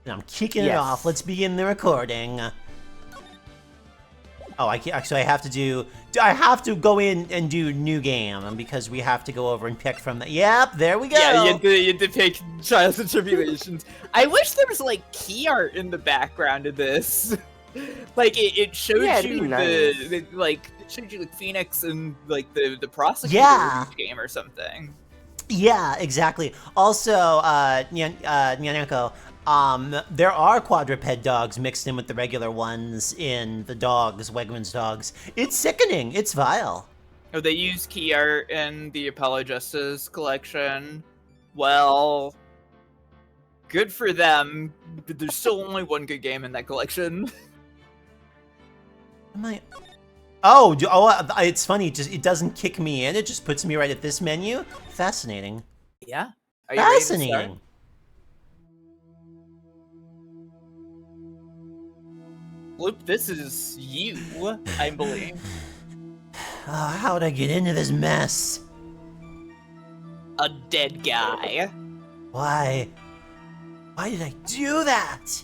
And I'm kicking it off. Let's begin the recording. Oh, I have to go in and do new game because we have to go over and pick from the. Yep, there we go. Yeah, you had to pick Trials and Tribulations. I wish there was like key art in the background of this. Like it showed you the like it showed you like Phoenix and like the prosecutor in each game or something. Yeah, exactly. Also, Nyaneko, there are quadruped dogs mixed in with the regular ones in the dogs, Wegman's dogs. It's sickening. It's vile. Oh, they use key art in the Apollo Justice collection. Well, good for them, but there's still only one good game in that collection. Oh, it's funny. It doesn't kick me in. It just puts me right at this menu. Fascinating. Yeah. Are you fascinating. Ready to start? Gloop, this is you, I believe. How'd I get into this mess? A dead guy. Why? Why did I do that?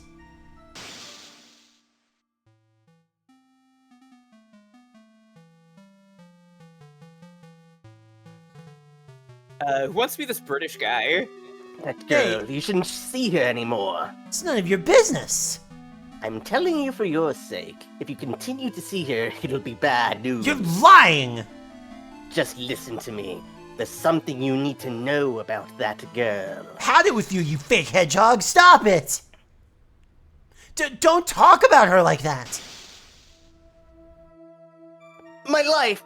Who wants to be this British guy? That girl, you shouldn't see her anymore. It's none of your business. I'm telling you for your sake. If you continue to see her, it'll be bad news. You're lying! Just listen to me. There's something you need to know about that girl. Had it with you, you fake hedgehog! Stop it! Don't talk about her like that! My life!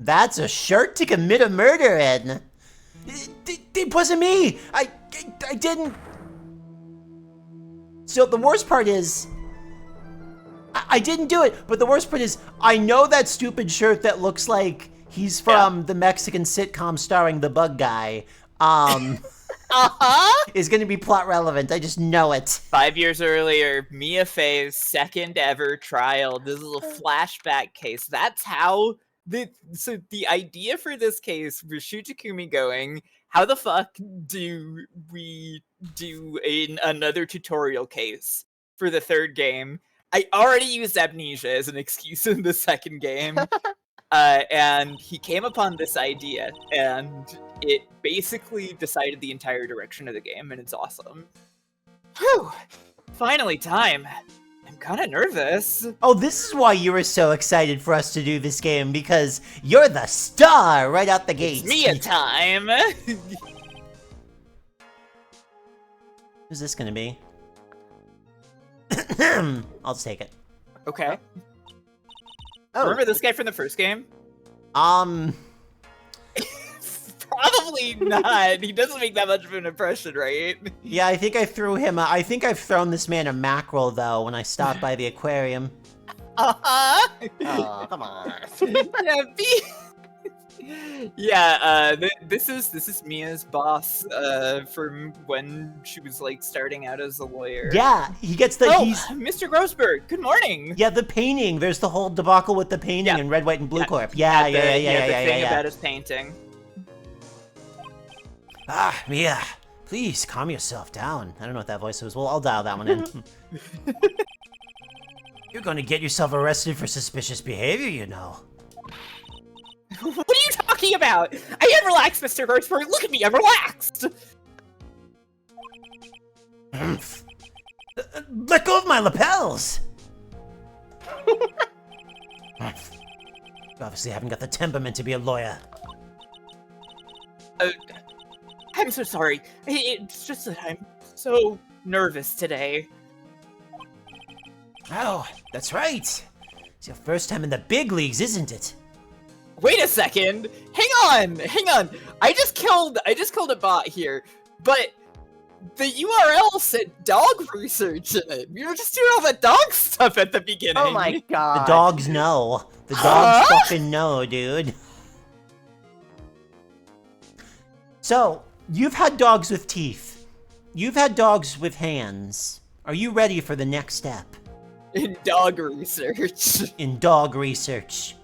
That's a shirt to commit a murder in. It wasn't me. I didn't. So the worst part is, I didn't do it. But the worst part is, I know that stupid shirt that looks like he's from the Mexican sitcom starring the bug guy. Is going to be plot relevant. I just know it. 5 years earlier, Mia Fey's second ever trial. This is a flashback case. That's how. So the idea for this case was Shutakumi going, how the fuck do we do another tutorial case for the third game? I already used amnesia as an excuse in the second game. And he came upon this idea, and it basically decided the entire direction of the game, and it's awesome. Whew! Finally time! I'm kind of nervous. Oh, this is why you were so excited for us to do this game, because you're the star right out the gate. It's Mia time! Who's this gonna be? I'll just take it. Okay. Oh. Remember this guy from the first game? Probably not. He doesn't make that much of an impression, right? Yeah, I think I threw him. I think I've thrown this man a mackerel though when I stopped by the aquarium. Oh, come on. This is Mia's boss from when she was like starting out as a lawyer. Yeah, he gets the. Mr. Grossberg. Good morning. Yeah, the painting. There's the whole debacle with the painting in Red, White, and Blue Corp. Yeah. The thing about his painting. Mia, please calm yourself down. I don't know what that voice was. Well, I'll dial that one in. You're going to get yourself arrested for suspicious behavior, you know. What are you talking about? I am relaxed, Mr. Grossberg. Look at me, I'm relaxed. Let go of my lapels. You obviously haven't got the temperament to be a lawyer. I'm so sorry. It's just that I'm so nervous today. Oh, that's right. It's your first time in the big leagues, isn't it? Wait a second. Hang on. I just killed a bot here, but the URL said dog research in it. We were just doing all the dog stuff at the beginning. Oh my god. The dogs know. The dogs fucking know, dude. So, you've had dogs with teeth. You've had dogs with hands. Are you ready for the next step? In dog research. In dog research.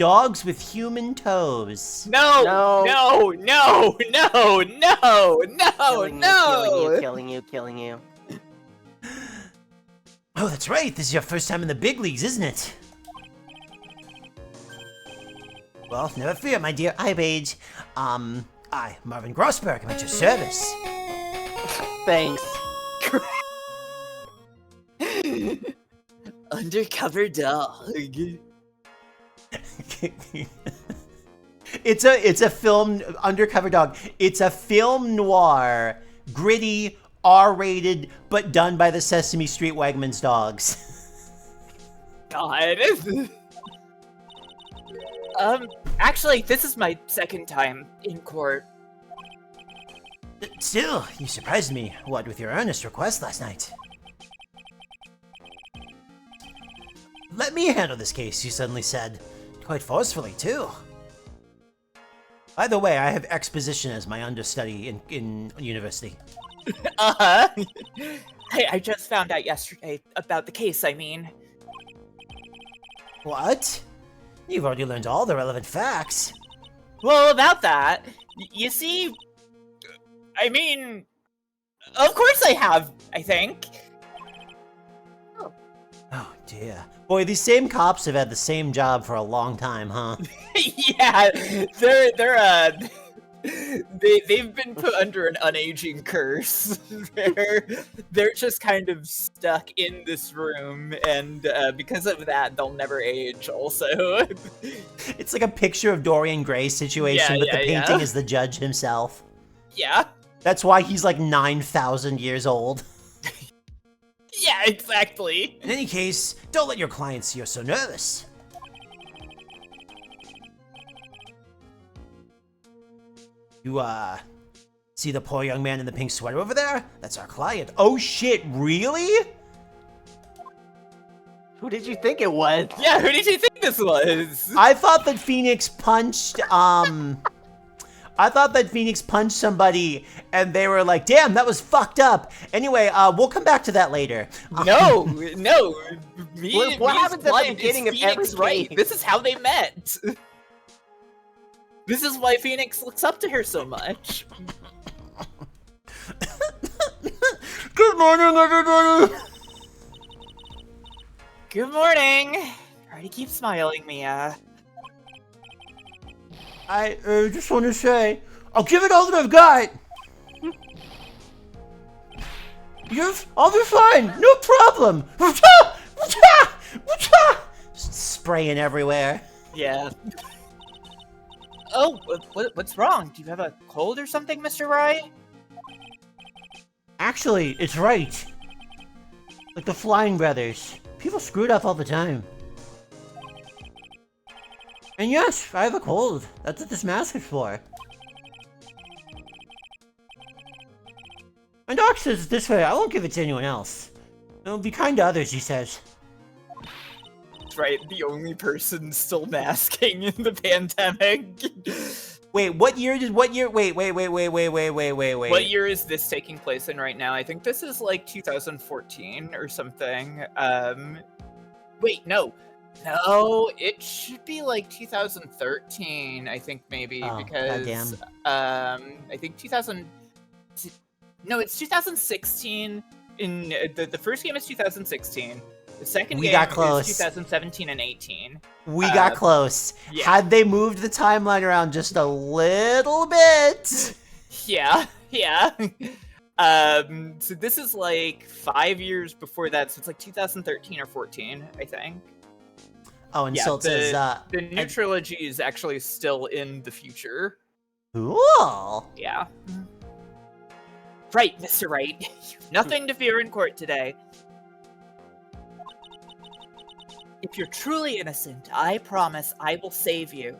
Dogs with human toes. No, No. no, no, no, no, no, no. Killing you. Oh, that's right. This is your first time in the big leagues, isn't it? Well, never fear, my dear eye page. I, Marvin Grossberg, am at your service. Thanks. Undercover dog. It's a film, Undercover Dog. It's a film noir, gritty, R-rated, but done by the Sesame Street Wegmans dogs. God. Actually, this is my second time in court. Still, you surprised me, what, with your earnest request last night. Let me handle this case, you suddenly said. Quite forcefully, too. By the way, I have exposition as my understudy in university. Uh-huh. I just found out yesterday about the case, I mean. What? You've already learned all the relevant facts. Well, about that, you see, I mean, of course I have, I think. Oh dear. Boy, these same cops have had the same job for a long time, huh? Yeah, they've been put under an unaging curse. They're just kind of stuck in this room, and because of that, they'll never age. Also, It's like a picture of Dorian Gray situation, but the painting is the judge himself. Yeah. That's why he's like 9,000 years old. Yeah, exactly. In any case, don't let your clients see you're so nervous. You, see the poor young man in the pink sweater over there? That's our client. Oh shit, really? Who did you think it was? Yeah, who did you think this was? I thought that Phoenix punched, somebody and they were like, damn, that was fucked up. Anyway, we'll come back to that later. No. What happens at the beginning of every Wright. case? This is how they met. This is why Phoenix looks up to her so much. Good morning, everybody. Good morning. Try to keep smiling, Mia. I just want to say, I'll give it all that I've got. I'll be fine, no problem. Spraying everywhere. Yeah. Oh, what's wrong? Do you have a cold or something, Mr. Wright? Actually, it's right. Like the Flying Brothers. People screwed up all the time. And yes, I have a cold. That's what this mask is for. My doc says it this way, I won't give it to anyone else. It'll be kind to others, he says. That's right, the only person still masking in the pandemic. Wait, what year? Wait. What year is this taking place in right now? I think this is like 2014 or something. Wait, no, it should be like 2013. I think maybe because goddamn. I think 2000. No, it's 2016. In the first game is 2016. The second game is 2017 and 18. We got close. Yeah. Had they moved the timeline around just a little bit. Yeah. So this is like 5 years before that, so it's like 2013 or 14, I think. Oh, and so it says, the new trilogy is actually still in the future. Cool. Yeah. Right, Mr. Wright. Nothing to fear in court today. If you're truly innocent, I promise I will save you.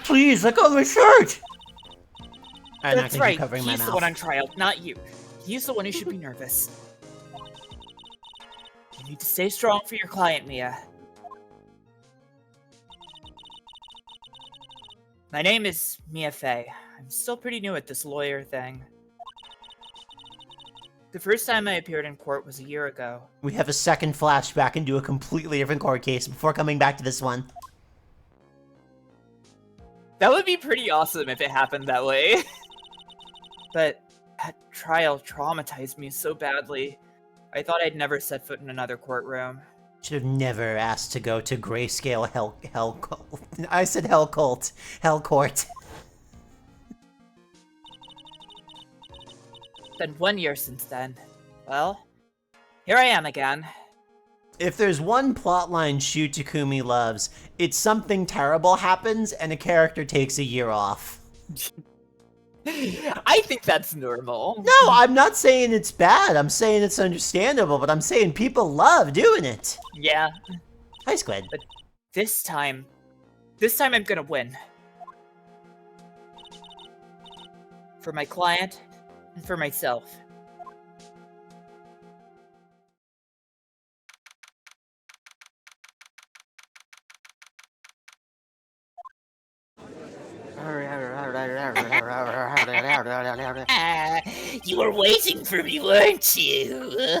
Please, let go of my shirt. I'm That's not gonna right, be covering my he's the mouth. one on trial, not you. He's the one who should be nervous. You need to stay strong for your client, Mia. My name is Mia Fey. I'm still pretty new at this lawyer thing. The first time I appeared in court was a year ago. We have a second flashback into a completely different court case before coming back to this one. That would be pretty awesome if it happened that way. But that trial traumatized me so badly. I thought I'd never set foot in another courtroom. Should have never asked to go to Grayscale Hell Cult. I said Hell Cult. Hell Court. It's been 1 year since then. Well, here I am again. If there's one plotline Shu Takumi loves, it's something terrible happens and a character takes a year off. I think that's normal. No, I'm not saying it's bad. I'm saying it's understandable, but I'm saying people love doing it. Yeah. Hi, Squid. But this time I'm gonna win. For my client and for myself. You were waiting for me, weren't you?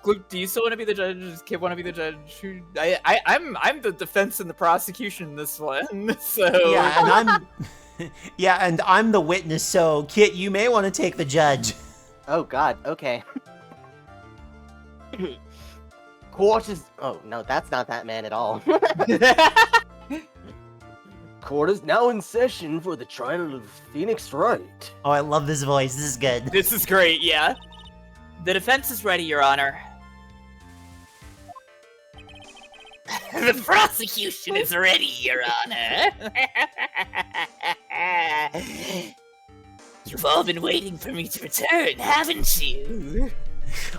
Gloop, do you still want to be the judge? Does Kid want to be the judge? I'm the defense and the prosecution in this one, so... Yeah, and I'm... I'm the witness, so Kit, you may want to take the judge. Oh god, okay. Court is... Oh, no, that's not that man at all. Court is now in session for the trial of Phoenix Wright. Oh, I love this voice. This is good. This is great, yeah. The defense is ready, Your Honor. The prosecution is ready, Your Honor. You've all been waiting for me to return, haven't you?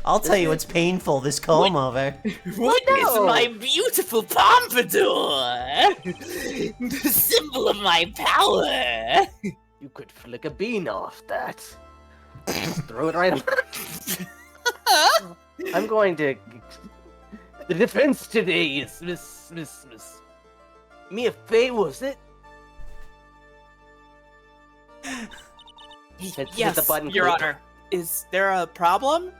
I'll tell you what's painful, this comb over. Witness my beautiful pompadour! The symbol of my power! You could flick a bean off that. Just throw it right on. I'm going to... The defense today is Miss Mia Fey, was it? Hit Yes, the button, Your Gloop. Honor. Is there a problem?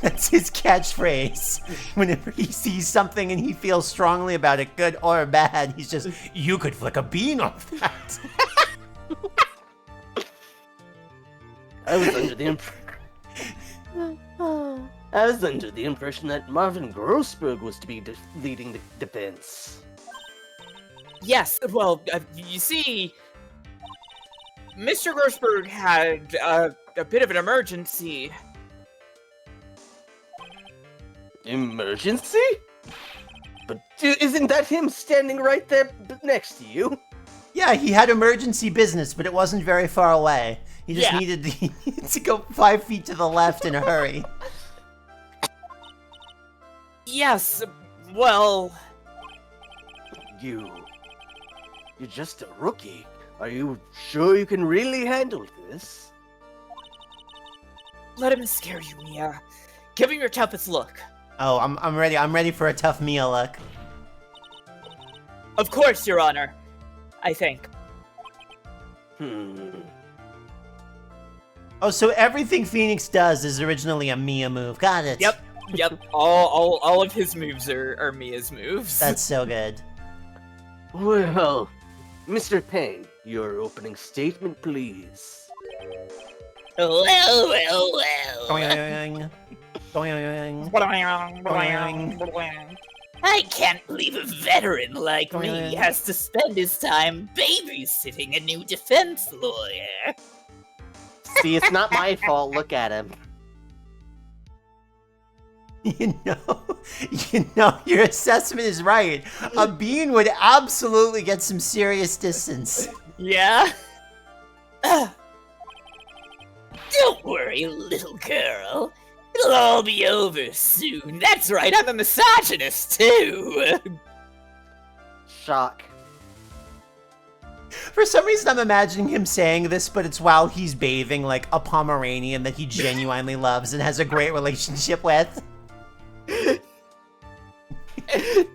That's his catchphrase. Whenever he sees something and he feels strongly about it, good or bad, he's just, you could flick a bean off that. I was under the impression that Marvin Grossberg was to be leading the defense. Yes, well, you see... Mr. Grossberg had a bit of an emergency. Emergency? But isn't that him standing right there next to you? Yeah, he had emergency business, but it wasn't very far away. He just Yeah. needed to go 5 feet to the left in a hurry. Yes, well... You're just a rookie. Are you sure you can really handle this? Let him scare you, Mia. Give him your toughest look. Oh, I'm ready. I'm ready for a tough Mia look. Of course, Your Honor. I think. Oh, so everything Phoenix does is originally a Mia move. Got it. Yep. All of his moves are Mia's moves. That's so good. Well, Mr. Payne, your opening statement, please. Well. Boing, boing, boing. I can't believe a veteran like me Boing. has to spend his time babysitting a new defense lawyer. See, it's not my fault. Look at him. You know, your assessment is right. A bean would absolutely get some serious distance. Yeah? Don't worry, little girl. It'll all be over soon. That's right, I'm a misogynist, too! Shock. For some reason, I'm imagining him saying this, but it's while he's bathing like a Pomeranian that he genuinely loves and has a great relationship with.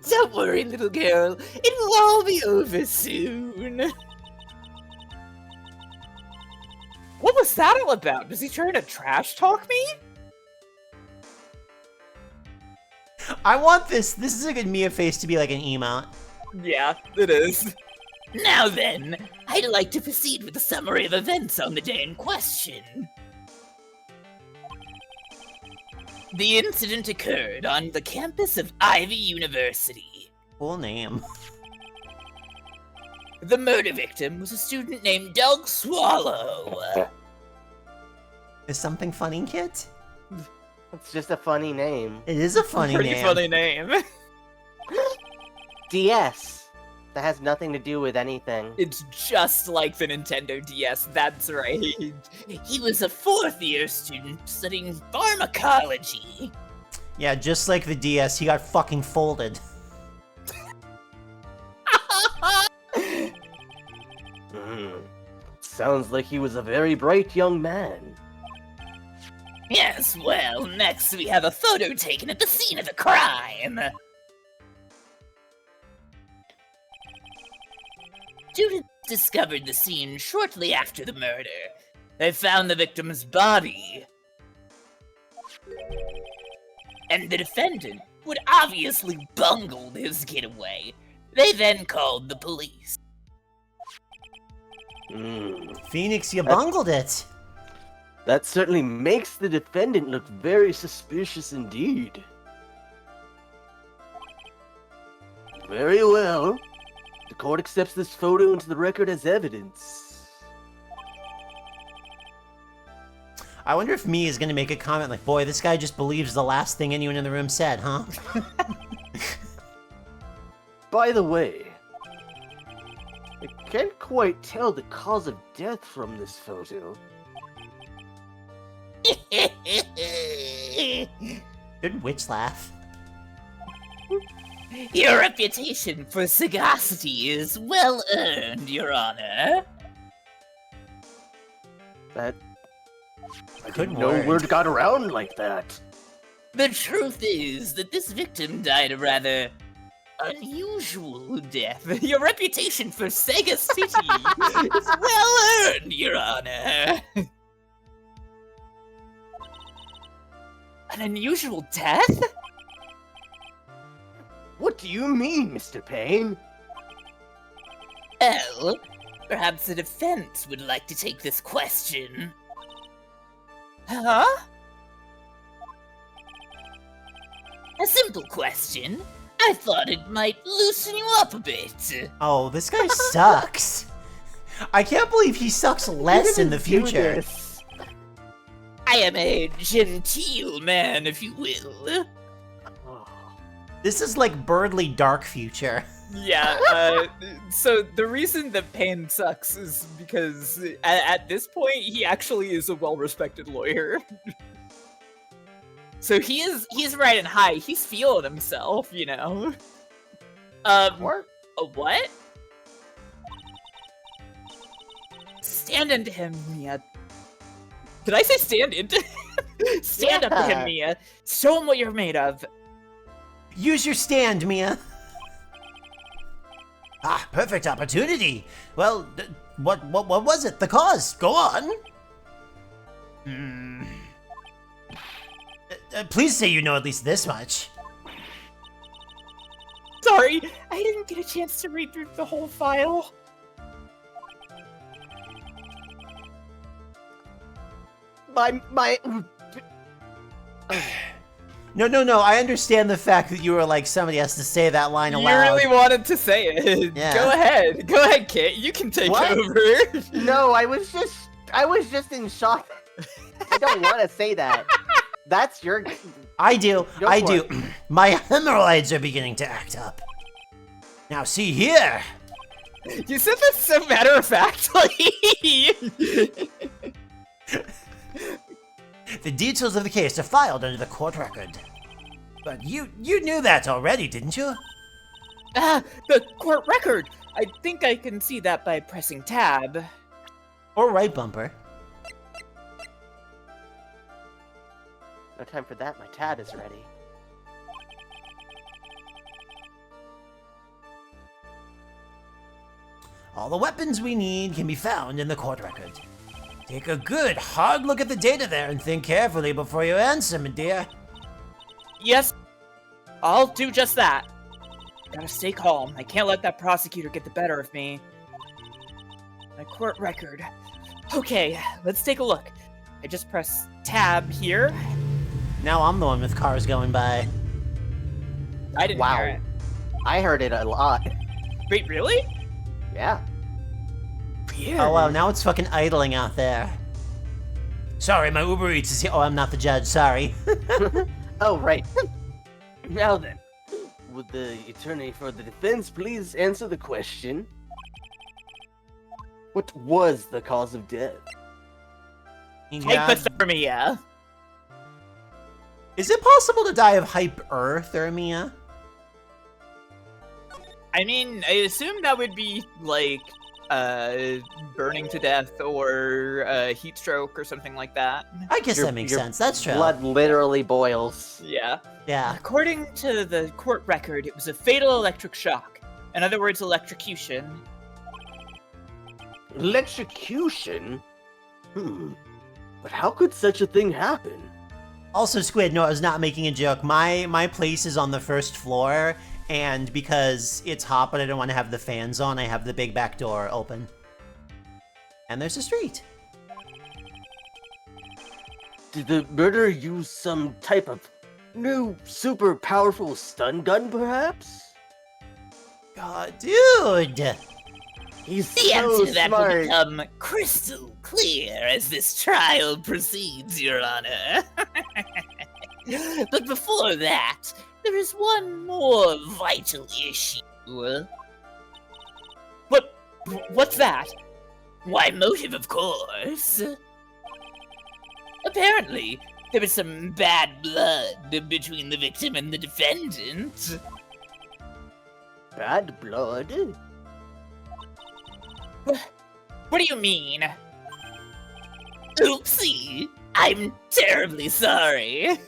Don't worry, little girl. It'll all be over soon. was that all about? Was he trying to trash talk me? I want this. This is a good Mia face to be like an emote. Yeah, it is. Now then, I'd like to proceed with the summary of events on the day in question. The incident occurred on the campus of Ivy University. Full name. The murder victim was a student named Doug Swallow. Is something funny, Kit? It's just a funny name. It is a funny Pretty name. funny name. DS. That has nothing to do with anything. It's just like the Nintendo DS, that's right. He was a fourth-year student studying pharmacology. Yeah, just like the DS, he got fucking folded. Sounds like he was a very bright young man. Yes, well, next we have a photo taken at the scene of the crime. Students discovered the scene shortly after the murder. They found the victim's body. And the defendant would obviously bungled his getaway. They then called the police. Phoenix, you bungled it. That certainly makes the defendant look very suspicious indeed. Very well. The court accepts this photo into the record as evidence. I wonder if me is gonna make a comment like, boy, this guy just believes the last thing anyone in the room said, huh? By the way, I can't quite tell the cause of death from this photo. Good witch laugh. Your reputation for sagacity is well earned, Your Honor. That Good no word. word got around like that. The truth is that this victim died a rather unusual death. Your reputation for sagacity is well earned, Your Honor. An unusual death? What do you mean, Mr. Payne? Well, perhaps the defense would like to take this question. Huh? A simple question. I thought it might loosen you up a bit. Oh, this guy sucks. I can't believe he sucks less in the future. I am a genteel man, if you will. This is like Birdly Dark Future. Yeah, so the reason that Payne sucks is because at this point, he actually is a well-respected lawyer. So he's riding high, he's feeling himself, you know? What? A what? Stand into him, Mia. Did I say stand into him? Stand up to him, Mia. Show him what you're made of. Use your stand, Mia. Ah, perfect opportunity. Well, what was it? The cause? Go on. Please say you know at least this much. Sorry, I didn't get a chance to read through the whole file. My No. I understand the fact that you were like, somebody has to say that line You aloud. really wanted to say it. Yeah. Go ahead, Kit. You can take What? over. No, I was just in shock. I don't want to say that. That's your. I do. Go I for do. My hemorrhoids are beginning to act up. Now see here. You said that so matter-of-factly. The details of the case are filed under the court record. But you knew that already, didn't you? The court record. I think I can see that by pressing tab. Or right bumper. No time for that. My tab is ready. All the weapons we need can be found in the court record. Take a good, hard look at the data there and think carefully before you answer, my dear. Yes, I'll do just that. Gotta stay calm. I can't let that prosecutor get the better of me. My court record. Okay, let's take a look. I just press tab here. Now I'm the one with cars going by. I didn't Wow. hear it. I heard it a lot. Wait, really? Yeah. Weird. Oh wow, now it's fucking idling out there. Sorry, my Uber Eats is here. Oh, I'm not the judge, sorry. Oh, right. Now then, would the attorney for the defense please answer the question? What was the cause of death? Hypothermia. Is it possible to die of hyperthermia? I mean, I assume that would be like burning to death or heat stroke or something like that. I guess Your- that makes your sense. That's true. Blood literally boils. Yeah. Yeah. According to the court record, it was a fatal electric shock. In other words, electrocution. Electrocution? But how could such a thing happen? Also, Squid, no, I was not making a joke. My place is on the first floor, and because it's hot but I don't want to have the fans on, I have the big back door open. And there's a street. Did the murderer use some type of new super powerful stun gun, perhaps? Dude! He's The so answer to that will smart. become crystal clear as this trial proceeds, Your Honor. But before that, there is one more vital issue. What's that? Why, motive, of course. Apparently, there was some bad blood between the victim and the defendant. Bad blood? What do you mean? Oopsie! I'm terribly sorry.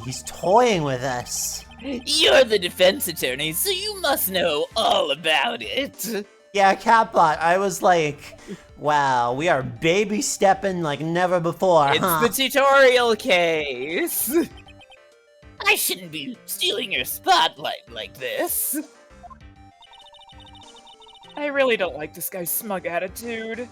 He's toying with us. You're the defense attorney, so you must know all about it. Yeah, Catbot, I was like, wow, we are baby stepping like never before, It's huh? the tutorial case. I shouldn't be stealing your spotlight like this. I really don't like this guy's smug attitude.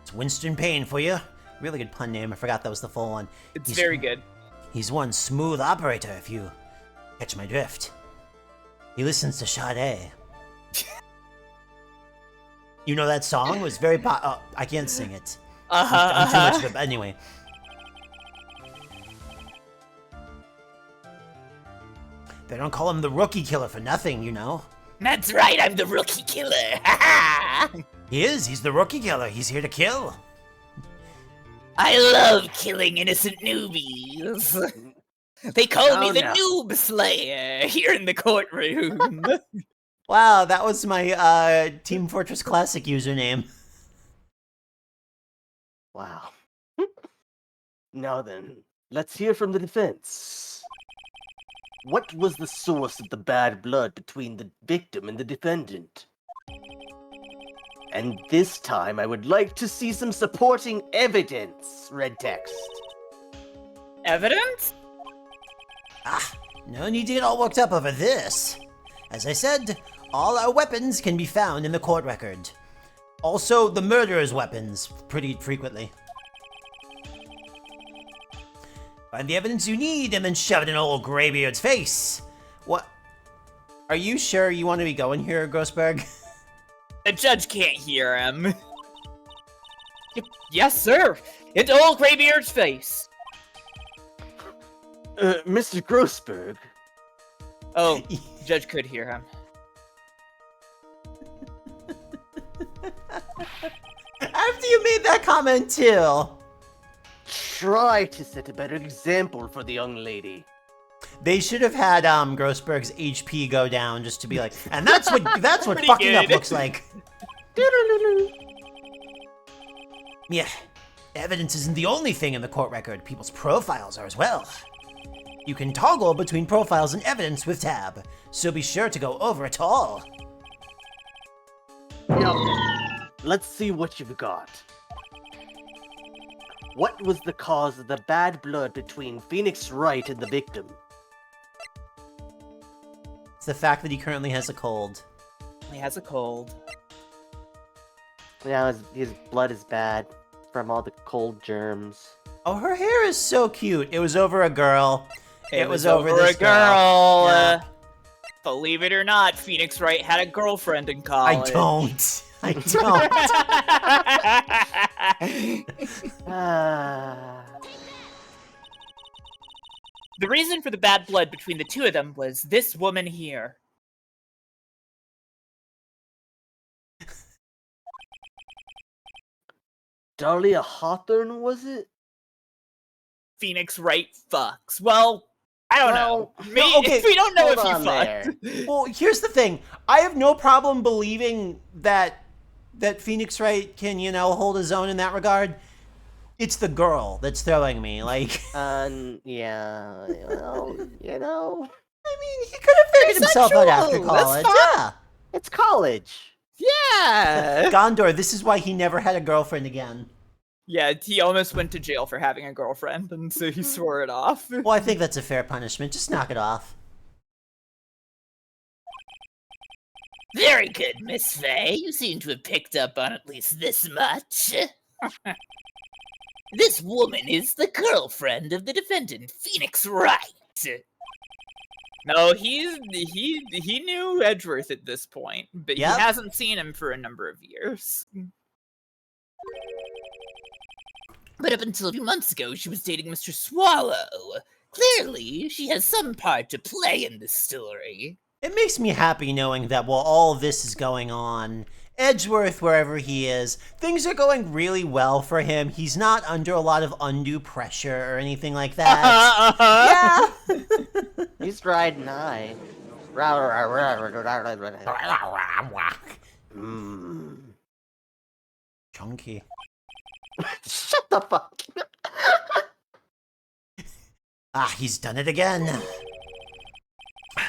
It's Winston Payne for you. Really good pun name. I forgot that was the full one. It's He's- very good. He's one smooth operator, if you catch my drift. He listens to Sade. You know that song was very oh, I can't sing it. I'm too much of a... Anyway. They don't call him the rookie killer for nothing, you know. That's right, I'm the rookie killer. Ha ha! He is. He's the rookie killer. He's here to kill. I love killing innocent newbies. They call me Oh, the no. Noob Slayer here in the courtroom. Wow, that was my Team Fortress Classic username. Wow. Now then, let's hear from the defense. What was the source of the bad blood between the victim and the defendant? And this time I would like to see some supporting evidence, red text. Evidence? Ah, no need to get all worked up over this. As I said, all our weapons can be found in the court record. Also, the murderer's weapons, pretty frequently. Find the evidence you need and then shove it in old Greybeard's face. What? Are you sure you want to be going here, Grossberg? The judge can't hear him. Yes, sir. Into old Greybeard's face. Mr. Grossberg, Oh, the judge could hear him. After you made that comment too. try to set a better example for the young lady. They should have had Grossberg's HP go down just to be like, and that's what Pretty fucking up good. looks like. Yeah, evidence isn't the only thing in the court record. People's profiles are as well. You can toggle between profiles and evidence with tab, so be sure to go over it all. Now, let's see what you've got. What was the cause of the bad blood between Phoenix Wright and the victim? It's the fact that he currently has a cold. He has a cold. Now his blood is bad from all the cold germs. Oh, her hair is so cute. It was over a girl. It was over over this a girl. Yeah. Believe it or not, Phoenix Wright had a girlfriend in college. I don't. I don't. The reason for the bad blood between the two of them was this woman here. Dahlia Hawthorne, was it? Phoenix Wright fucks. Well, I don't know. okay, We don't know if hold he on fucked. Well, here's the thing. I have no problem believing that Phoenix Wright can, hold his own in that regard. It's the girl that's throwing me. Like, Yeah, you know. I mean, he could have figured himself out after Bisexual, that's college. fine. Yeah. It's college. Yeah. Gondor, this is why he never had a girlfriend again. Yeah, he almost went to jail for having a girlfriend, and so he swore it off. Well, I think that's a fair punishment. Just knock it off. Very good, Miss Faye. You seem to have picked up on at least this much. This woman is the girlfriend of the defendant, Phoenix Wright. No, he knew Edgeworth at this point, but Yep. he hasn't seen him for a number of years. But up until a few months ago, she was dating Mr. Swallow. Clearly, she has some part to play in this story. It makes me happy knowing that while all of this is going on, Edgeworth, wherever he is, things are going really well for him. He's not under a lot of undue pressure or anything like that. Yeah. He's riding high. Chunky. Shut the fuck. Ah, he's done it again.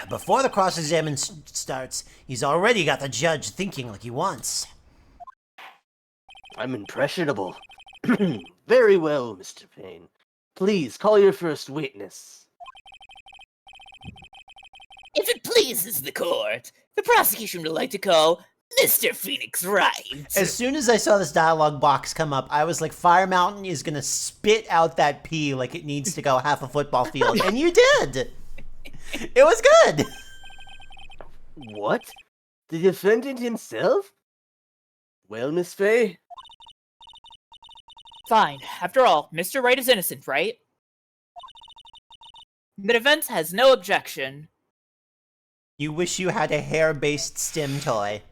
Before the cross-examination starts, he's already got the judge thinking like he wants. I'm impressionable. Very well, Mr. Payne. Please call your first witness. If it pleases the court, the prosecution would like to call Mr. Phoenix Wright. As soon as I saw this dialogue box come up, I was like, Firemtn is gonna spit out that pee like it needs to go half a football field. And you did! It was good! What? The defendant himself? Well, Miss Faye? Fine. After all, Mr. Wright is innocent, right? The defense has no objection. You wish you had a hair-based stim toy.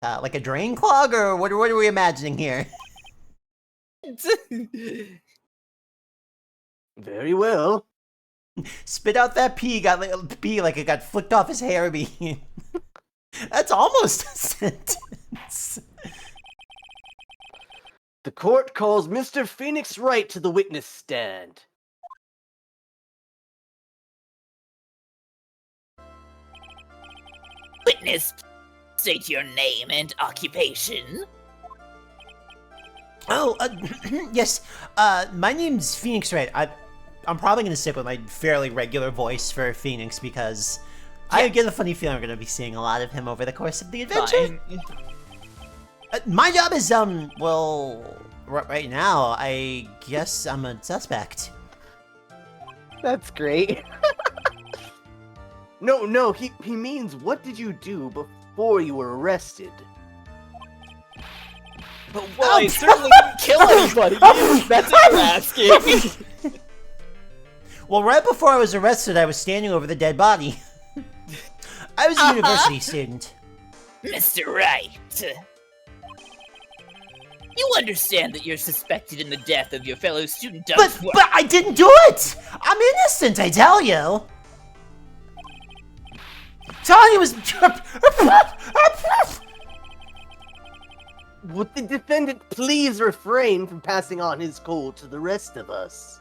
Like a drain clog, or what are we imagining here? Very well. Spit out that pee, like it got flicked off his hair beam. That's almost a sentence. The court calls Mr. Phoenix Wright to the witness stand. Witness, state your name and occupation. Oh, yes. My name's Phoenix Wright. I'm probably going to stick with my fairly regular voice for Phoenix because I get a funny feeling I'm going to be seeing a lot of him over the course of the adventure. Fine. My job is, well, right now, I guess I'm a suspect. That's great. No, he means what did you do before you were arrested? But well, I certainly didn't kill anybody. That's what you're asking. Well, right before I was arrested, I was standing over the dead body. I was a university student. Mr. Wright. You understand that you're suspected in the death of your fellow student But I didn't do it! I'm innocent, I tell you! Telling you was... Would the defendant please refrain from passing on his cold to the rest of us?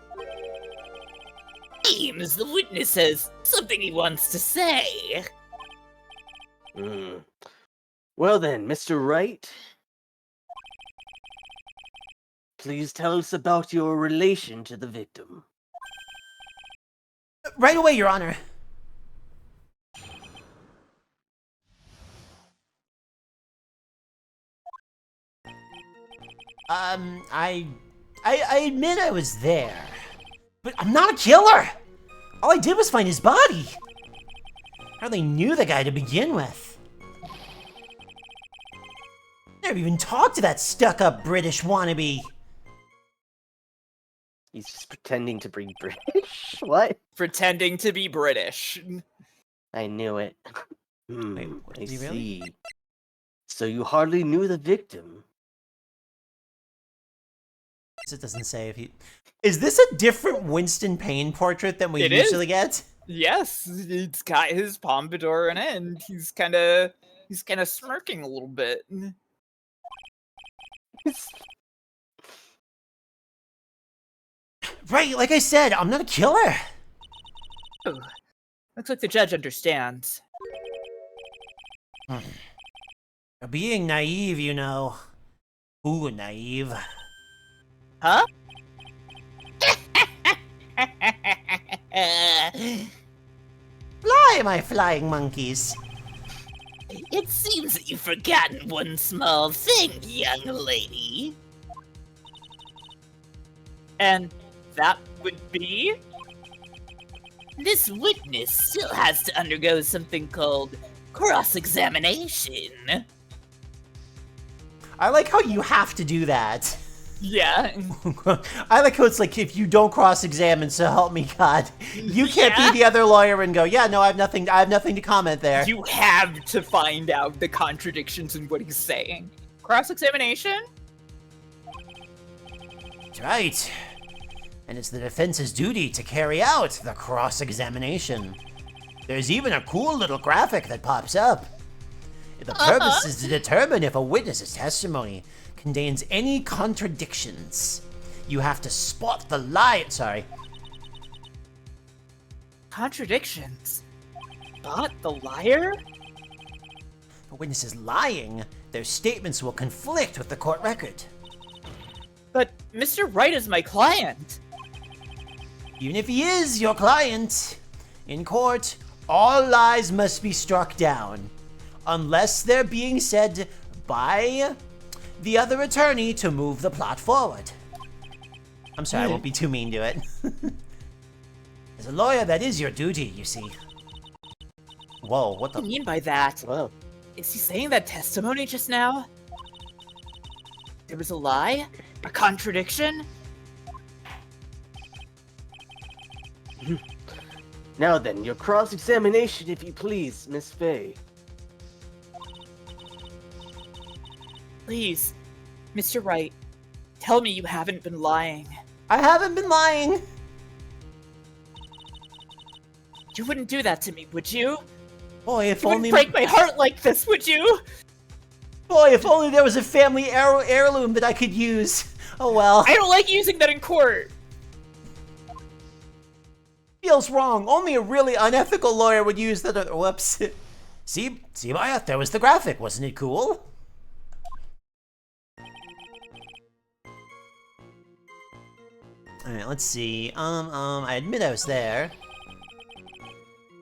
seems the witness has something he wants to say. Well then, Mr. Wright, please tell us about your relation to the victim. Right away, Your Honor. I admit I was there, but I'm not a killer. All I did was find his body. I hardly knew the guy to begin with. Never even talked to that stuck-up British wannabe. He's just pretending to be British? What? Pretending to be British. I knew it. Wait, I is he really? see. So you hardly knew the victim. It doesn't say if he... Is this a different Winston Payne portrait than we It is. usually get? Yes, it's got his pompadour in it, and he's kind of smirking a little bit. Right, like I said, I'm not a killer. Oh, looks like the judge understands. You're being naive, you know. Ooh, naive. Huh? Fly, my flying monkeys. It seems that you've forgotten one small thing, young lady. And that would be? This witness still has to undergo something called cross-examination. I like how you have to do that. Yeah. I like how it's like, if you don't cross-examine, so help me God. You can't be the other lawyer and go, yeah, no, I have nothing to comment there. You have to find out the contradictions in what he's saying. Cross-examination? That's right. And it's the defense's duty to carry out the cross-examination. There's even a cool little graphic that pops up. The purpose is to determine if a witness's testimony contains any contradictions. You have to spot the lie. Sorry. Contradictions? Not the liar? If a witness is lying, their statements will conflict with the court record. But Mr. Wright is my client. Even if he is your client, in court, all lies must be struck down, unless they're being said by the other attorney to move the plot forward. I'm sorry, I won't be too mean to it. As a lawyer, that is your duty, you see. Whoa, what What do the... you mean by that? Wow. Is he saying that testimony just now? There was a lie? A contradiction? Now then, your cross-examination, if you please, Miss Fay. Please, Mr. Wright, tell me you haven't been lying. I haven't been lying. You wouldn't do that to me, would you? Boy, if You only... wouldn't break my heart like this, would you? Boy, if only there was a family heirloom that I could use. Oh well. I don't like using that in court. Feels wrong. Only a really unethical lawyer would use that. Whoops. See, Maya, there was the graphic. Wasn't it cool? Alright, let's see. I admit I was there.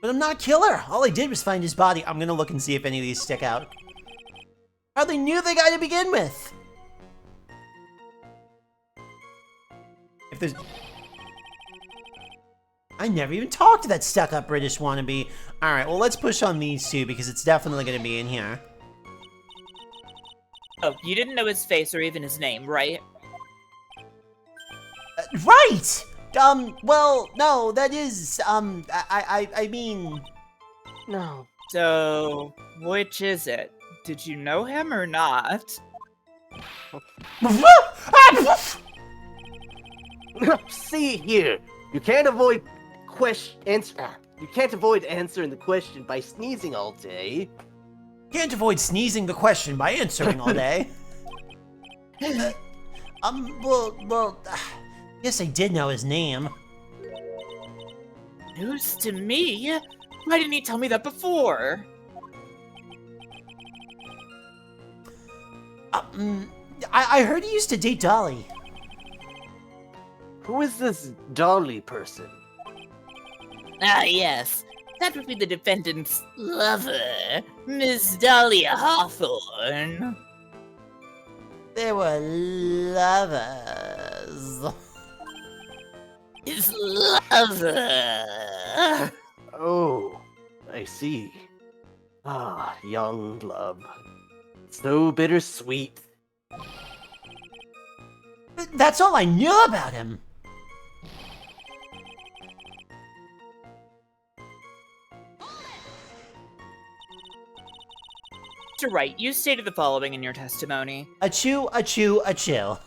But I'm not a killer. All I did was find his body. I'm gonna look and see if any of these stick out. Hardly knew the guy to begin with. If there's... I never even talked to that stuck-up British wannabe. Alright, well, let's push on these two, because it's definitely gonna be in here. Oh, you didn't know his face or even his name, right? Right! Well, no, that is, I mean... No. So, which is it? Did you know him or not? See here, you can't avoid you can't avoid answering the question by sneezing all day. Can't avoid sneezing the question by answering all day. Well, yes, I did know his name. News to me? Why didn't he tell me that before? I heard he used to date Dolly. Who is this Dolly person? Ah, yes. That would be the defendant's lover, Miss Dahlia Hawthorne. They were lovers. His lover. Oh, I see. Ah, young love. So bittersweet. That's all I knew about him. Mr. Wright, you stated the following in your testimony. Achoo, achoo, achoo.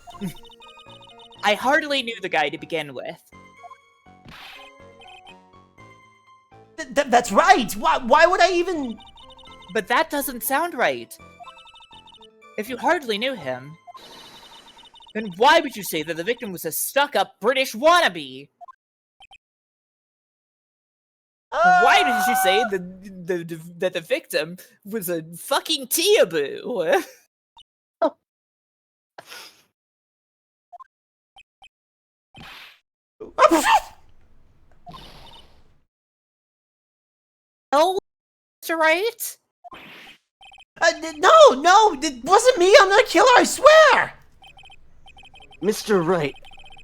I hardly knew the guy to begin with. That's right. Why would I even... But that doesn't sound right. If you hardly knew him, then why would you say that the victim was a stuck-up British wannabe? Why did you say that the victim was a fucking teaboo? Oh, Mr. Wright? No, it wasn't me. I'm not a killer, I swear. Mr. Wright,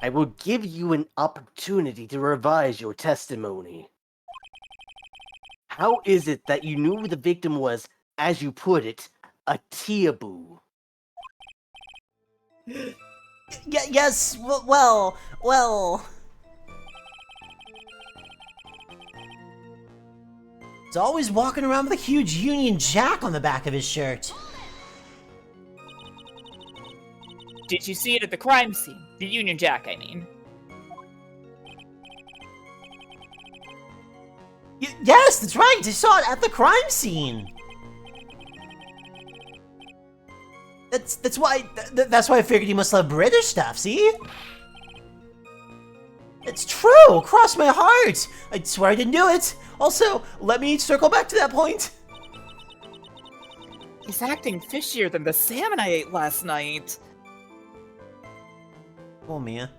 I will give you an opportunity to revise your testimony. How is it that you knew the victim was, as you put it, a teaboo? Yes, well... He's always walking around with a huge Union Jack on the back of his shirt. Did you see it at the crime scene? The Union Jack, I mean. Yes, that's right. I saw it at the crime scene. That's why I figured he must love British stuff. See? It's true. Cross my heart. I swear I didn't do it. Also, let me circle back to that point. He's acting fishier than the salmon I ate last night. Oh, Mia.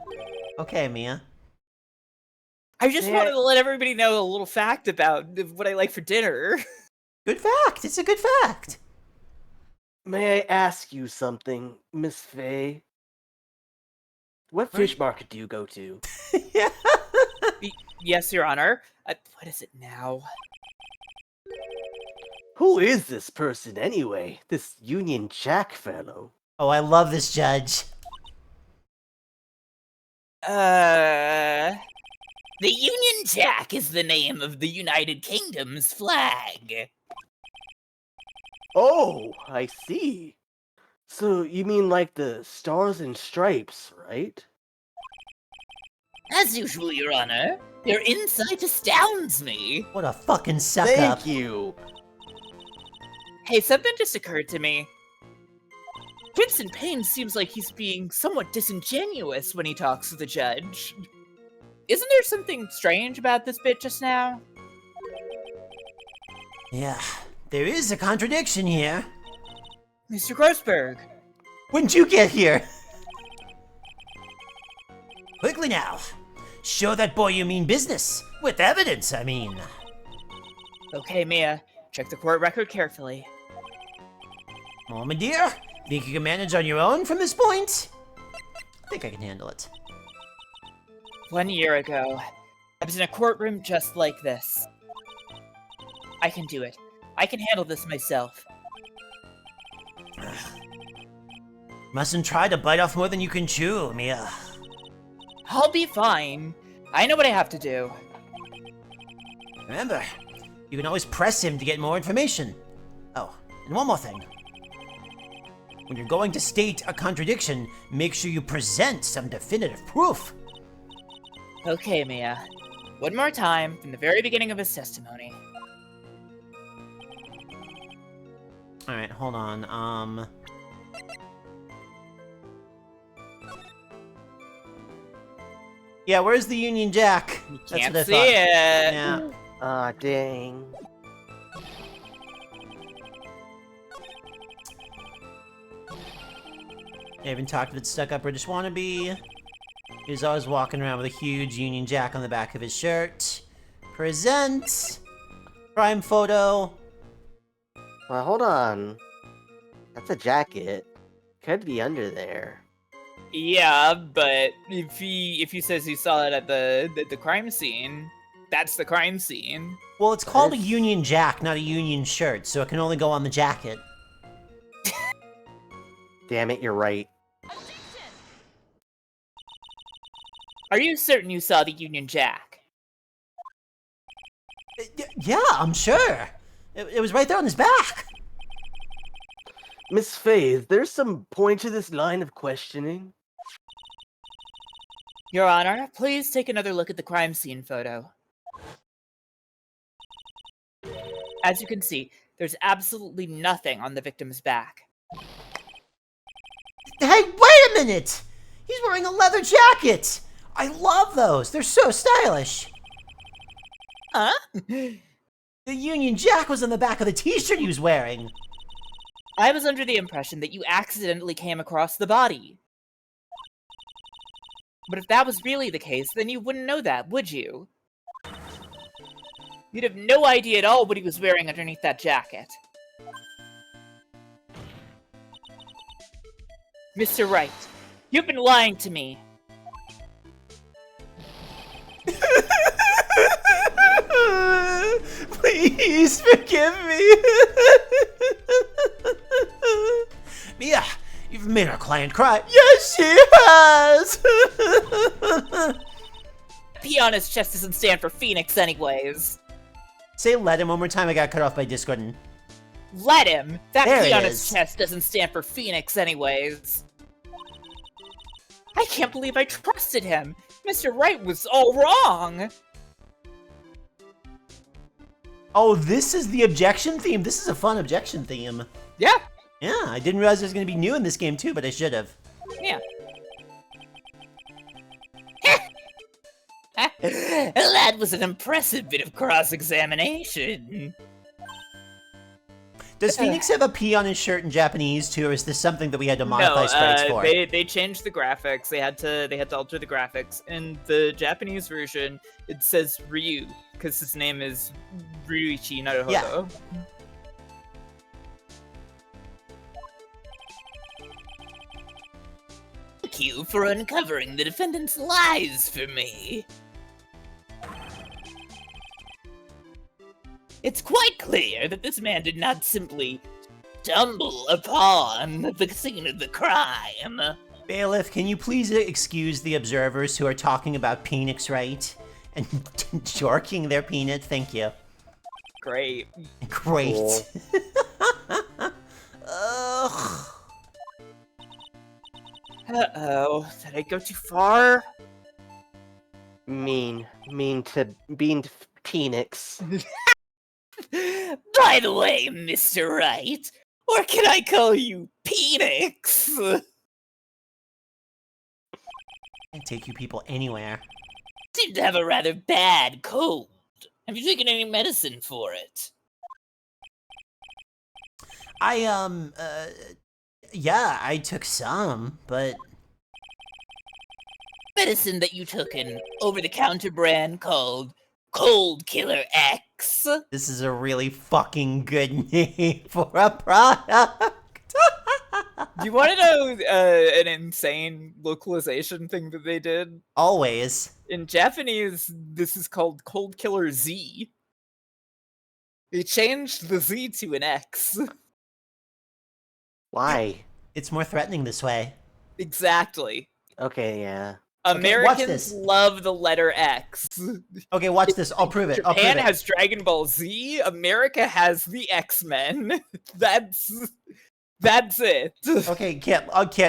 Okay, Mia. I just wanted to let everybody know a little fact about what I like for dinner. Good fact. It's a good fact. May I ask you something, Miss Faye? What fish market do you go to? Yeah. Yes, Your Honor. What is it now? Who is this person anyway? This Union Jack fellow? Oh, I love this judge. The Union Jack is the name of the United Kingdom's flag. Oh, I see. So you mean like the Stars and Stripes, right? As usual, Your Honor, your insight astounds me. What a fucking suck up. Thank you. Hey, something just occurred to me. Vincent Payne seems like he's being somewhat disingenuous when he talks to the judge. Isn't there something strange about this bit just now? Yeah, there is a contradiction here. Mr. Grossberg. When'd you get here? Quickly now. Show that boy you mean business. With evidence, I mean. Okay, Mia. Check the court record carefully. Oh, my dear. Think you can manage on your own from this point? I think I can handle it. 1 year ago, I was in a courtroom just like this. I can do it. I can handle this myself. Mustn't try to bite off more than you can chew, Mia. I'll be fine. I know what I have to do. Remember, you can always press him to get more information. Oh, and one more thing. When you're going to state a contradiction, make sure you present some definitive proof. Okay, Mia. One more time from the very beginning of his testimony. Alright, hold on, Yeah, where's the Union Jack? You That's can't what I see thought. it. Yeah. Ah, dang. I even talked with stuck-up British wannabe. He's always walking around with a huge Union Jack on the back of his shirt. Present! Prime photo. Well, hold on. That's a jacket. Could be under there. Yeah, but if he says he saw it at the crime scene, that's the crime scene. Well, it's called a This- Union Jack, not a Union shirt, so it can only go on the jacket. Damn it, you're right. Are you certain you saw the Union Jack? Yeah, I'm sure. It was right there on his back. Miss Faith, there's some point to this line of questioning. Your Honor, please take another look at the crime scene photo. As you can see, there's absolutely nothing on the victim's back. Hey, wait a minute! He's wearing a leather jacket! I love those! They're so stylish! Huh? The Union Jack was on the back of the t-shirt he was wearing! I was under the impression that you accidentally came across the body. But if that was really the case, then you wouldn't know that, would you? You'd have no idea at all what he was wearing underneath that jacket. Mr. Wright, you've been lying to me. Please forgive me! Mia, you've made our client cry. Yes, she has! P on his chest doesn't stand for Phoenix anyways. Say let him one more time, I got cut off by Discord. Let him! That There P it on is. his chest doesn't stand for Phoenix anyways. I can't believe I trusted him. Mr. Wright was all wrong. Oh, this is the objection theme? This is a fun objection theme. Yeah, Yeah, I didn't realize it was going to be new in this game too, but I should have. yeah. That was an impressive bit of cross-examination. Does Phoenix have a P on his shirt in Japanese too, or is this something that we had to modify No, sprites for? they changed the graphics. They had to alter the graphics. In the Japanese version, it says Ryu because his name is Ryuichi Naruhodo. Yeah. Thank you for uncovering the defendant's lies for me. It's quite clear that this man did not simply stumble upon the scene of the crime. Bailiff, can you please excuse the observers who are talking about Phoenix, right? And jorking their peanut? Thank you. Great. Great. Cool. Ugh. Uh-oh. Did I go too far? Mean to Phoenix. By the way, Mr. Wright, or can I call you Phoenix? I take you people anywhere. Seem to have a rather bad cold. Have you taken any medicine for it? Yeah, I took some, but Medicine that you took an over-the-counter brand called Cold Killer X. this is a really fucking good name for a product. Do you want to know an insane localization thing that they did? Always. In Japanese, this is called Cold Killer Z. They changed the Z to an X. Why? It's more threatening this way. Exactly. Okay, yeah. watch Americans this. love the letter X. Okay, watch this. I'll prove it. I'll prove Japan it. has Dragon Ball Z. America has the X-Men. That's it. Okay, Kit,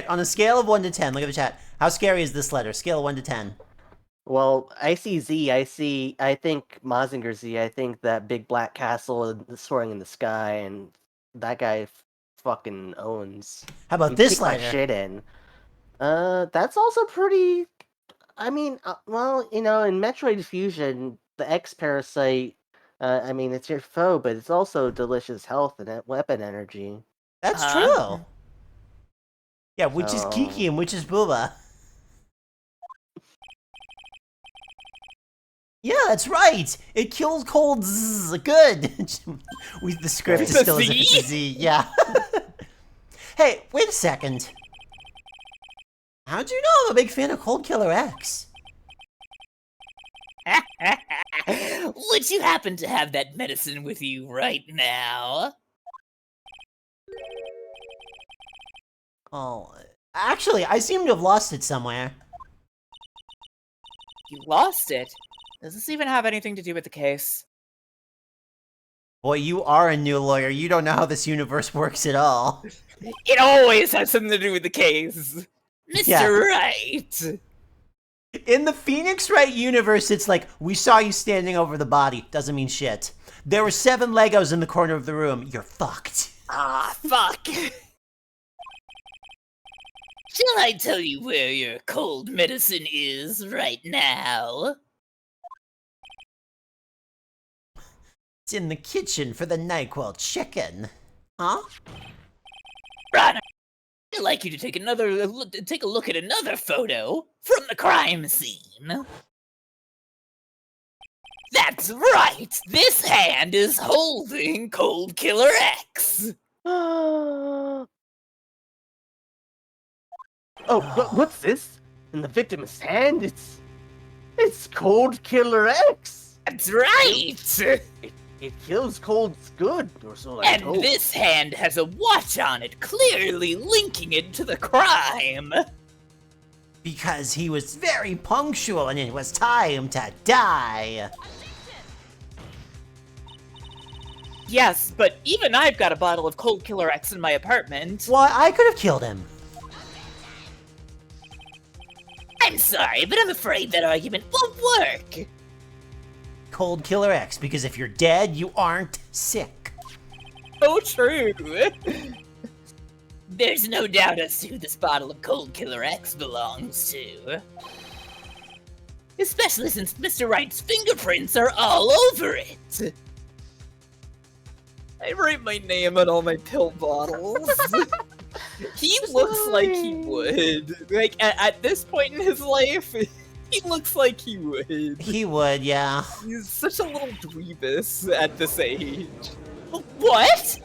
on a scale of 1 to 10, look at the chat. How scary is this letter? Scale of 1 to 10. Well, I see Z. I think Mazinger Z. I think that big black castle soaring in the sky, and that guy fucking owns. How about You this kick my letter? shit in. That's also pretty I mean, well, in Metroid Fusion, the X parasite, I mean, it's your foe, but it's also delicious health and weapon energy. That's Huh? true. Yeah, which is Kiki So- and which is Booba. Yeah, that's right. It kills cold zzz. Good. The script is With a still as if it's a Z? Z. Yeah. Hey, wait a second. How'd you know I'm a big fan of Cold Killer X? Would you happen to have that medicine with you right now? Oh, actually, I seem to have lost it somewhere. You lost it? Does this even have anything to do with the case? Boy, you are a new lawyer. You don't know how this universe works at all. It always has something to do with the case. Mr. Yeah. Wright! In the Phoenix Wright universe, it's like, we saw you standing over the body. Doesn't mean shit. There were 7 Legos in the corner of the room. You're fucked. Ah, fuck. Shall I tell you where your cold medicine is right now? It's in the kitchen for the NyQuil chicken. Huh? Ron, I'd like you to take a look at another photo from the crime scene. That's right! This hand is holding Cold Killer X! Oh, what's this? In the victim's hand, it's Cold Killer X. That's right! It kills colds good, or so I And hope. this hand has a watch on it, clearly linking it to the crime. Because he was very punctual and it was time to die. Yes, but even I've got a bottle of Cold Killer X in my apartment. Why, I could have killed him. I'm sorry, but I'm afraid that argument won't work. Cold Killer X, because if you're dead, you aren't sick. So true. There's no doubt as to who this bottle of Cold Killer X belongs to. Especially since Mr. Wright's fingerprints are all over it. I write my name on all my pill bottles. He looks like he would. Like, at this point in his life, he looks like he would. He would, yeah. He's such a little dweebus at this age. What?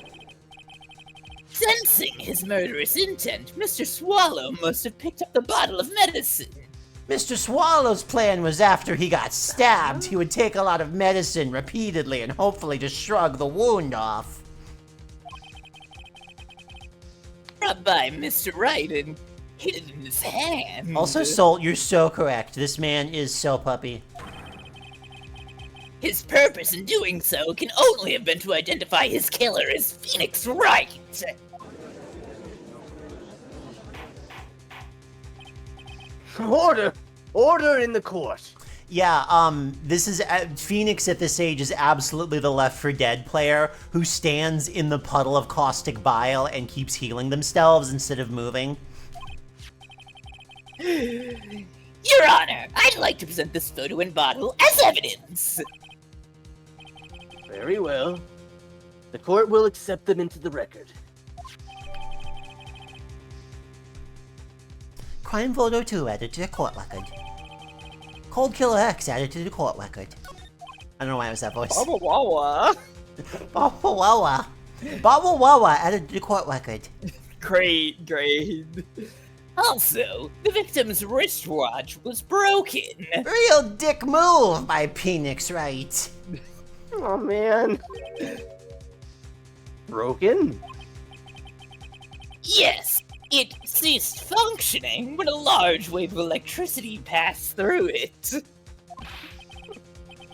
Sensing his murderous intent, Mr. Swallow must have picked up the bottle of medicine. Mr. Swallow's plan was after he got stabbed, he would take a lot of medicine repeatedly and hopefully just shrug the wound off. Brought by Mr. Wright and hid it in his hand. Also, Soul, you're so correct. This man is so puppy. His purpose in doing so can only have been to identify his killer as Phoenix Wright. Order! Order in the court! Yeah, this is, Phoenix at this age is absolutely the Left 4 Dead player who stands in the puddle of caustic bile and keeps healing themselves instead of moving. Your Honor, I'd like to present this photo and bottle as evidence. Very well. The court will accept them into the record. Crime photo 2 added to the court record. Cold Killer X added to the court record. I don't know why it was that voice. Baba Wawa. Baba Wawa. Baba Wawa added to the court record. Great. Also, the victim's wristwatch was broken. Real dick move by Phoenix Wright. Oh man. Broken? Yes, it ceased functioning when a large wave of electricity passed through it.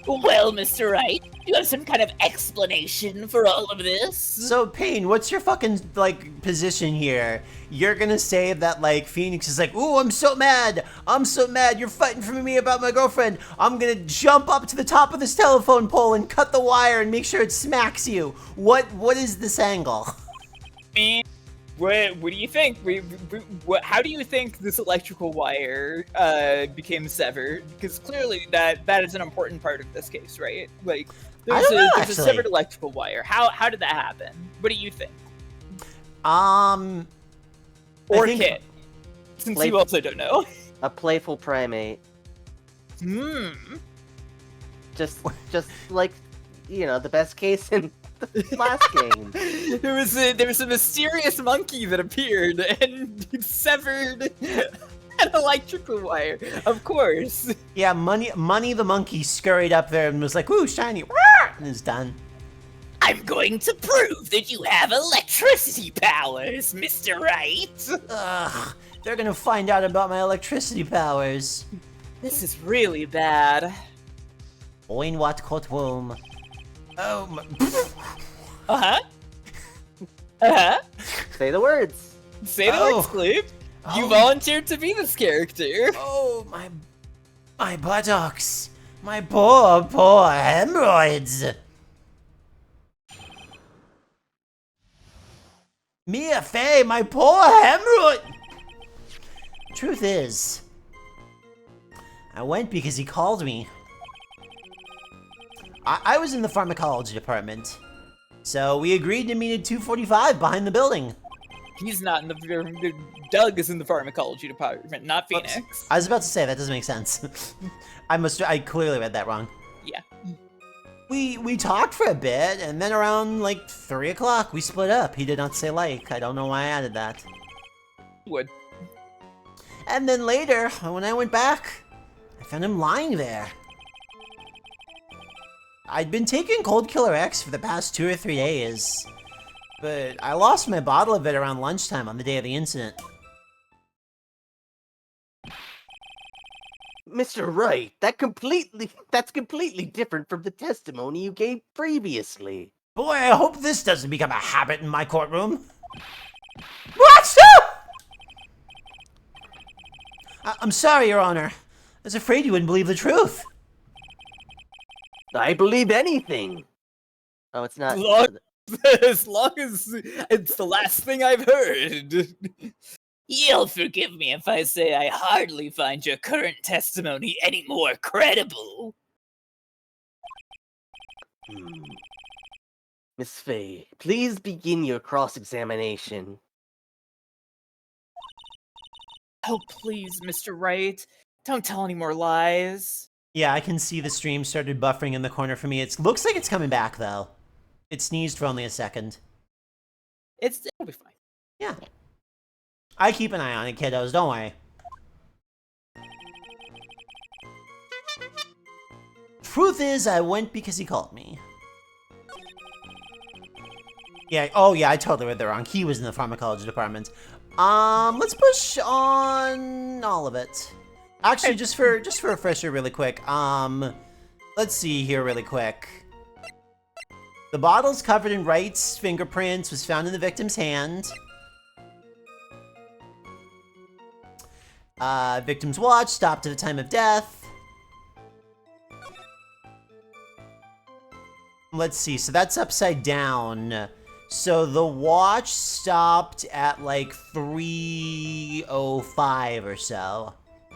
Well, Mr. Wright, do you have some kind of explanation for all of this? So, Payne, what's your fucking, like, position here? You're gonna say that, like, Phoenix is like, ooh, I'm so mad, you're fighting for me about my girlfriend, I'm gonna jump up to the top of this telephone pole and cut the wire and make sure it smacks you. What is this angle? What do you think? How do you think this electrical wire became severed? Because clearly that is an important part of this case, right? Like, I don't know, there's a actually. severed electrical wire. How did that happen? What do you think? I Or think- Kit, since Like- you also don't know. A playful primate. Hmm. Just like, the best case in the last game. There was a mysterious monkey that appeared and severed an electrical wire. Of course. Yeah, Money the monkey scurried up there and was like, "Ooh, shiny!" and is done. I'm going to prove that you have electricity powers, Mr. Wright. Ugh, they're gonna find out about my electricity powers. This is really bad. Oin wat kot womb. Oh my. Uh-huh. Uh-huh. Say the words. Say the Oh. words, Gloop. You Oh. volunteered to be this character. Oh, my buttocks. My poor hemorrhoids. Mia Fey, my poor hemorrhoid. Truth is, I went because he called me. I was in the pharmacology department, so we agreed to meet at 2:45 behind the building. He's not in the... Doug is in the pharmacology department, not Oops. Phoenix. I was about to say, that doesn't make sense. I clearly read that wrong. Yeah. We talked for a bit, and then around, like, 3 o'clock, we split up. He did not say like. I don't know why I added that. Would. And then later, when I went back, I found him lying there. I'd been taking Cold Killer X for the past 2 or 3 days, but I lost my bottle of it around lunchtime on the day of the incident. Mr. Wright, that's completely different from the testimony you gave previously. Boy, I hope this doesn't become a habit in my courtroom. What? I'm sorry, Your Honor. I was afraid you wouldn't believe the truth. I believe anything. Oh, it's not. Look. As long as it's the last thing I've heard. You'll forgive me if I say I hardly find your current testimony any more credible. Miss Fey, please begin your cross-examination. Oh, please, Mr. Wright. Don't tell any more lies. Yeah, I can see the stream started buffering in the corner for me. It looks like it's coming back, though. It sneezed for only a second. It'll be fine. Yeah. I keep an eye on it, kiddos. Don't worry. Truth is, I went because he called me. Yeah, oh yeah, I totally read that wrong. He was in the pharmacology department. Let's push on all of it. Actually, just for a refresher really quick, let's see here really quick. The bottle's covered in Wright's fingerprints, was found in the victim's hand. Victim's watch stopped at the time of death. Let's see, so that's upside down. So the watch stopped at like 3:05 or so.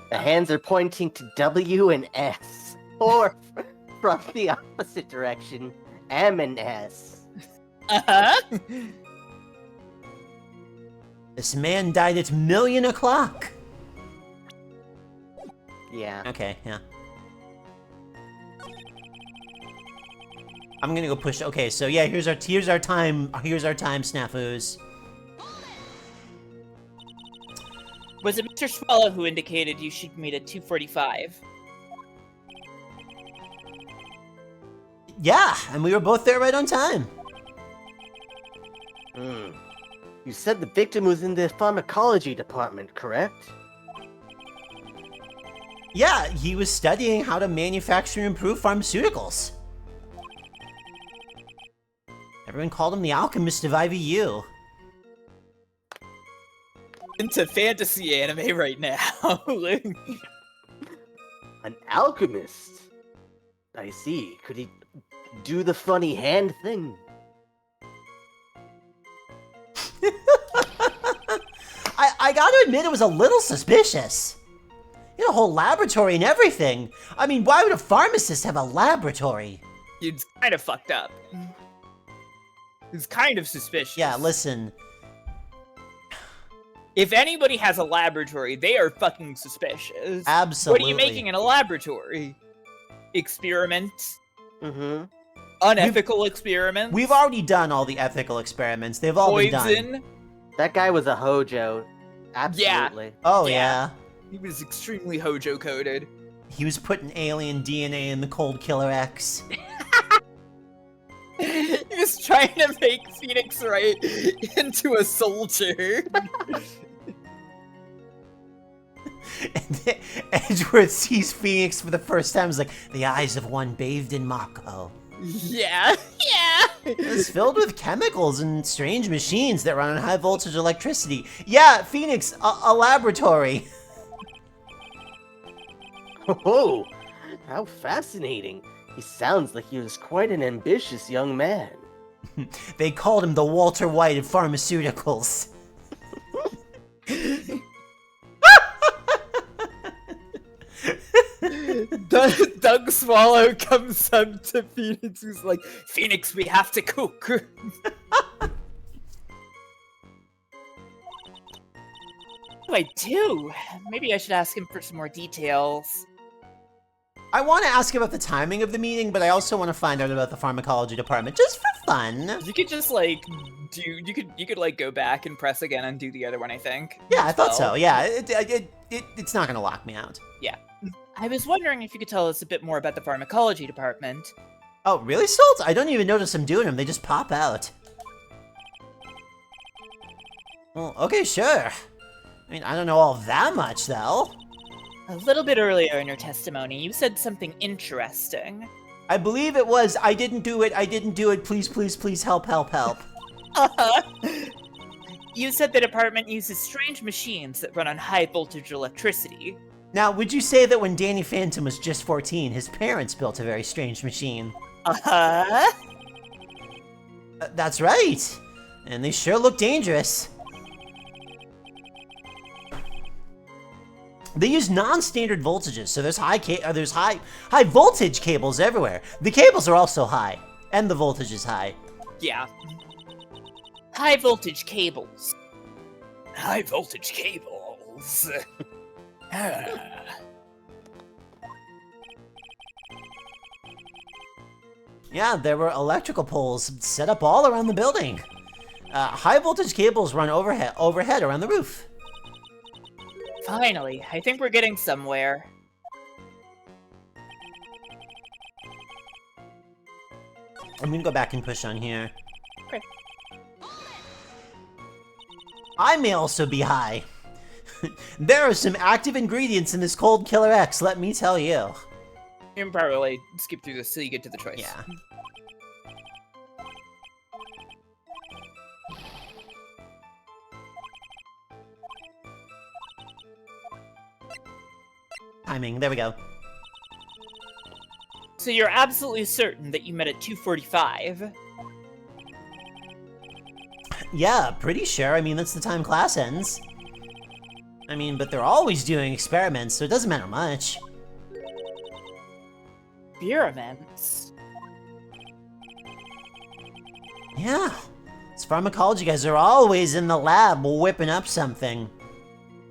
The hands are pointing to W and S, or from the opposite direction, M and S. Uh-huh. This man died at 1,000,000 o'clock. Yeah. Okay, yeah. I'm gonna go push. Okay, so yeah, here's our time snafus. Was it Mr. Swallow who indicated you should meet at 2:45? Yeah, and we were both there right on time. You said the victim was in the pharmacology department, correct? Yeah, he was studying how to manufacture and improve pharmaceuticals. Everyone called him the alchemist of IVU. Into fantasy anime right now. An alchemist? I see. Could he do the funny hand thing? I gotta admit it was a little suspicious. You know, a whole laboratory and everything. I mean, why would a pharmacist have a laboratory? It's kind of fucked up. It's kind of suspicious. Yeah, listen. If anybody has a laboratory, they are fucking suspicious. Absolutely. What are you making in a laboratory? Experiments? Mm-hmm. Unethical experiments? We've already done all the ethical experiments. They've all been done. Poison? That guy was a hojo. Absolutely. Oh, Yeah. yeah. He was extremely Hojo-coded. He was putting alien DNA in the Cold Killer X. He was trying to make Phoenix Wright into a soldier. And Edgeworth sees Phoenix for the first time. He's like, the eyes of one bathed in Mako. Yeah. It's filled with chemicals and strange machines that run on high voltage electricity. Yeah, Phoenix, a laboratory. Oh, how fascinating. He sounds like he was quite an ambitious young man. They called him the Walter White of pharmaceuticals. Doug Swallow comes up to Phoenix, who's like, Phoenix, we have to cook. What do I do? Maybe I should ask him for some more details. I want to ask about the timing of the meeting, but I also want to find out about the pharmacology department, just for fun. You could just like you could like go back and press again and do the other one, I think. Yeah, I thought Well, so. Yeah, it's not gonna lock me out. I was wondering if you could tell us a bit more about the pharmacology department. Oh, really, Salt? I don't even notice I'm doing them. They just pop out. Well, okay, sure. I mean, I don't know all that much, though. A little bit earlier in your testimony, you said something interesting. I believe it was, I didn't do it, please, please, please, help, help, help. You said the department uses strange machines that run on high voltage electricity. Now, would you say that when Danny Phantom was just 14, his parents built a very strange machine? Uh-huh. That's right. And they sure look dangerous. They use non-standard voltages, so there's high voltage cables everywhere. The cables are also high, and the voltage is high. Yeah. High voltage cables. High voltage cables. Yeah, there were electrical poles set up all around the building. High voltage cables run overhead around the roof. Finally, I think we're getting somewhere. I'm gonna go back and push on here. Okay. I may also be high. There are some active ingredients in this Cold Killer X, let me tell you. You can probably skip through this till you get to the choice. Yeah. Timing, there we go. So you're absolutely certain that you met at 2:45? Yeah, pretty sure. I mean, that's the time class ends. I mean, but they're always doing experiments, so it doesn't matter much. Experiments? Yeah. These pharmacology guys are always in the lab whipping up something.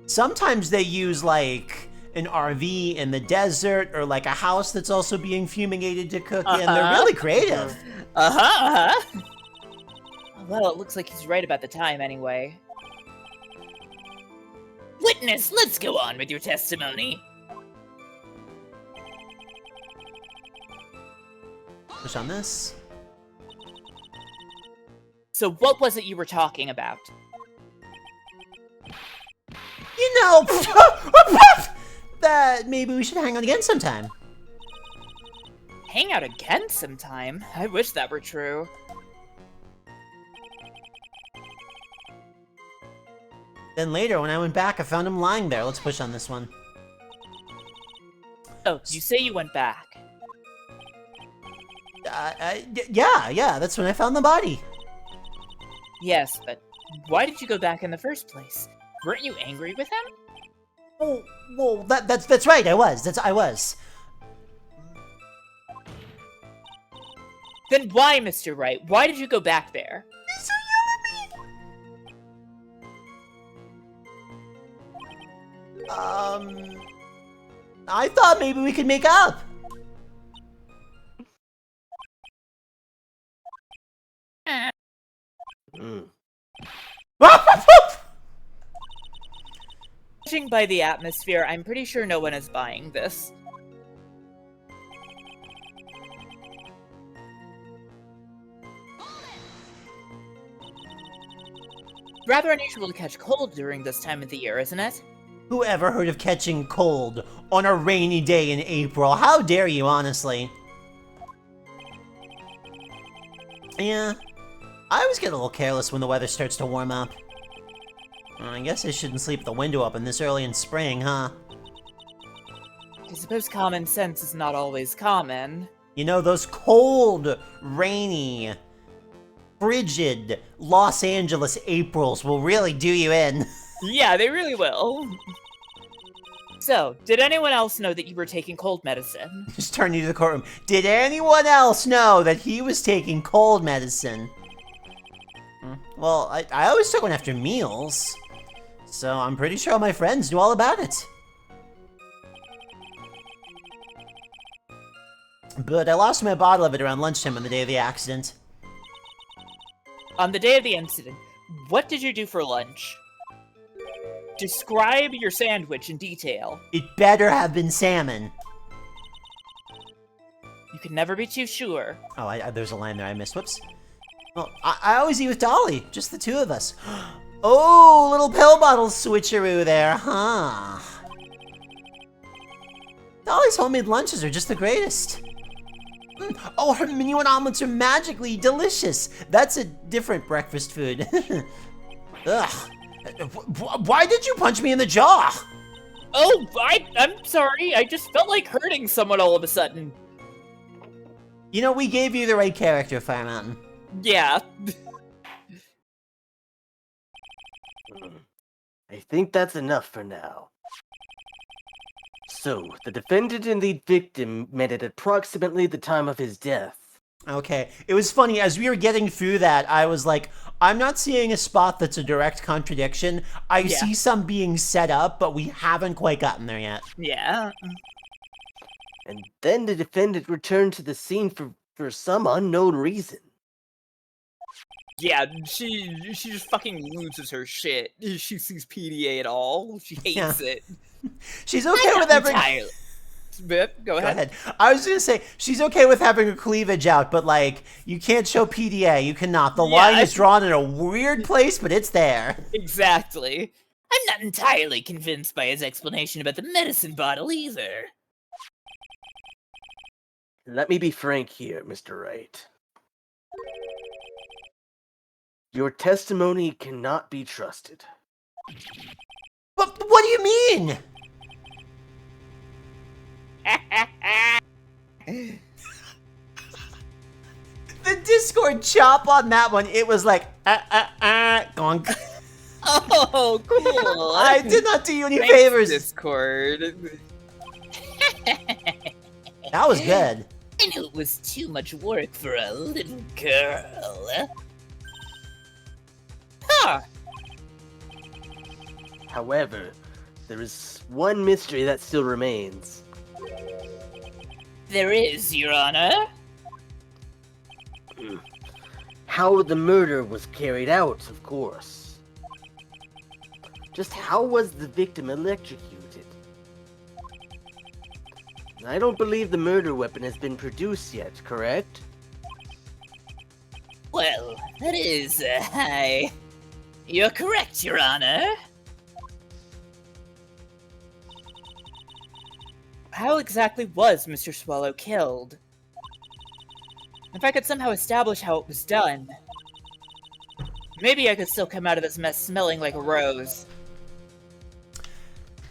Sometimes they use, like, an RV in the desert, or like a house that's also being fumigated to cook in. They're really creative. Well, it looks like he's right about the time anyway. Witness, let's go on with your testimony. Push on this. So what was it you were talking about? You know, that maybe we should hang out again sometime. Hang out again sometime? I wish that were true. Then later, when I went back, I found him lying there. Let's push on this one. Oh, you say you went back. Yeah, that's when I found the body. Yes, but why did you go back in the first place? Weren't you angry with him? Oh, well, that's right. I was. Then why, Mr. Wright? Why did you go back there? So yell at me. I thought maybe we could make up. Judging by the atmosphere, I'm pretty sure no one is buying this. Rather unusual to catch cold during this time of the year, isn't it? Who ever heard of catching cold on a rainy day in April? How dare you, honestly? Yeah, I always get a little careless when the weather starts to warm up. I guess I shouldn't sleep the window open this early in spring, huh? I suppose common sense is not always common. You know, those cold, rainy, frigid Los Angeles Aprils will really do you in. Yeah, they really will. So, did anyone else know that you were taking cold medicine? Just turn you to the courtroom. Did anyone else know that he was taking cold medicine? Well, I always took one after meals. So I'm pretty sure all my friends knew all about it. But I lost my bottle of it around lunchtime on the day of the accident. On the day of the incident, what did you do for lunch? Describe your sandwich in detail. It better have been salmon. You can never be too sure. Oh, there's a line there I missed. Whoops. Well, I always eat with Dolly. Just the two of us. Oh, little pill bottle switcheroo there, huh? Dolly's homemade lunches are just the greatest. Oh, her minuet omelets are magically delicious. That's a different breakfast food. Ugh. Why did you punch me in the jaw? Oh, I'm sorry. I just felt like hurting someone all of a sudden. You know, we gave you the right character, Firemtn. Yeah. I think that's enough for now. So, the defendant and the victim met at approximately the time of his death. Okay, it was funny, as we were getting through that, I was like, I'm not seeing a spot that's a direct contradiction. I see some being set up, but we haven't quite gotten there yet. Yeah. And then the defendant returned to the scene for some unknown reason. Yeah, she just fucking loses her shit. She sees PDA at all. She hates it. She's okay with having... Go ahead. I was gonna say, she's okay with having her cleavage out, but like, you can't show PDA, you cannot. The line is drawn in a weird place, but it's there. Exactly. I'm not entirely convinced by his explanation about the medicine bottle either. Let me be frank here, Mr. Wright. Your testimony cannot be trusted. What do you mean? The Discord chop on that one, it was like, gonk. Oh, cool. I did not do you any Thanks, favors. Discord. That was good. I knew it was too much work for a little girl. Huh. However, there is one mystery that still remains. There is, Your Honor. How the murder was carried out, of course. Just how was the victim electrocuted? I don't believe the murder weapon has been produced yet, correct? Well, that is, You're correct, Your Honor. How exactly was Mr. Swallow killed? If I could somehow establish how it was done, maybe I could still come out of this mess smelling like a rose.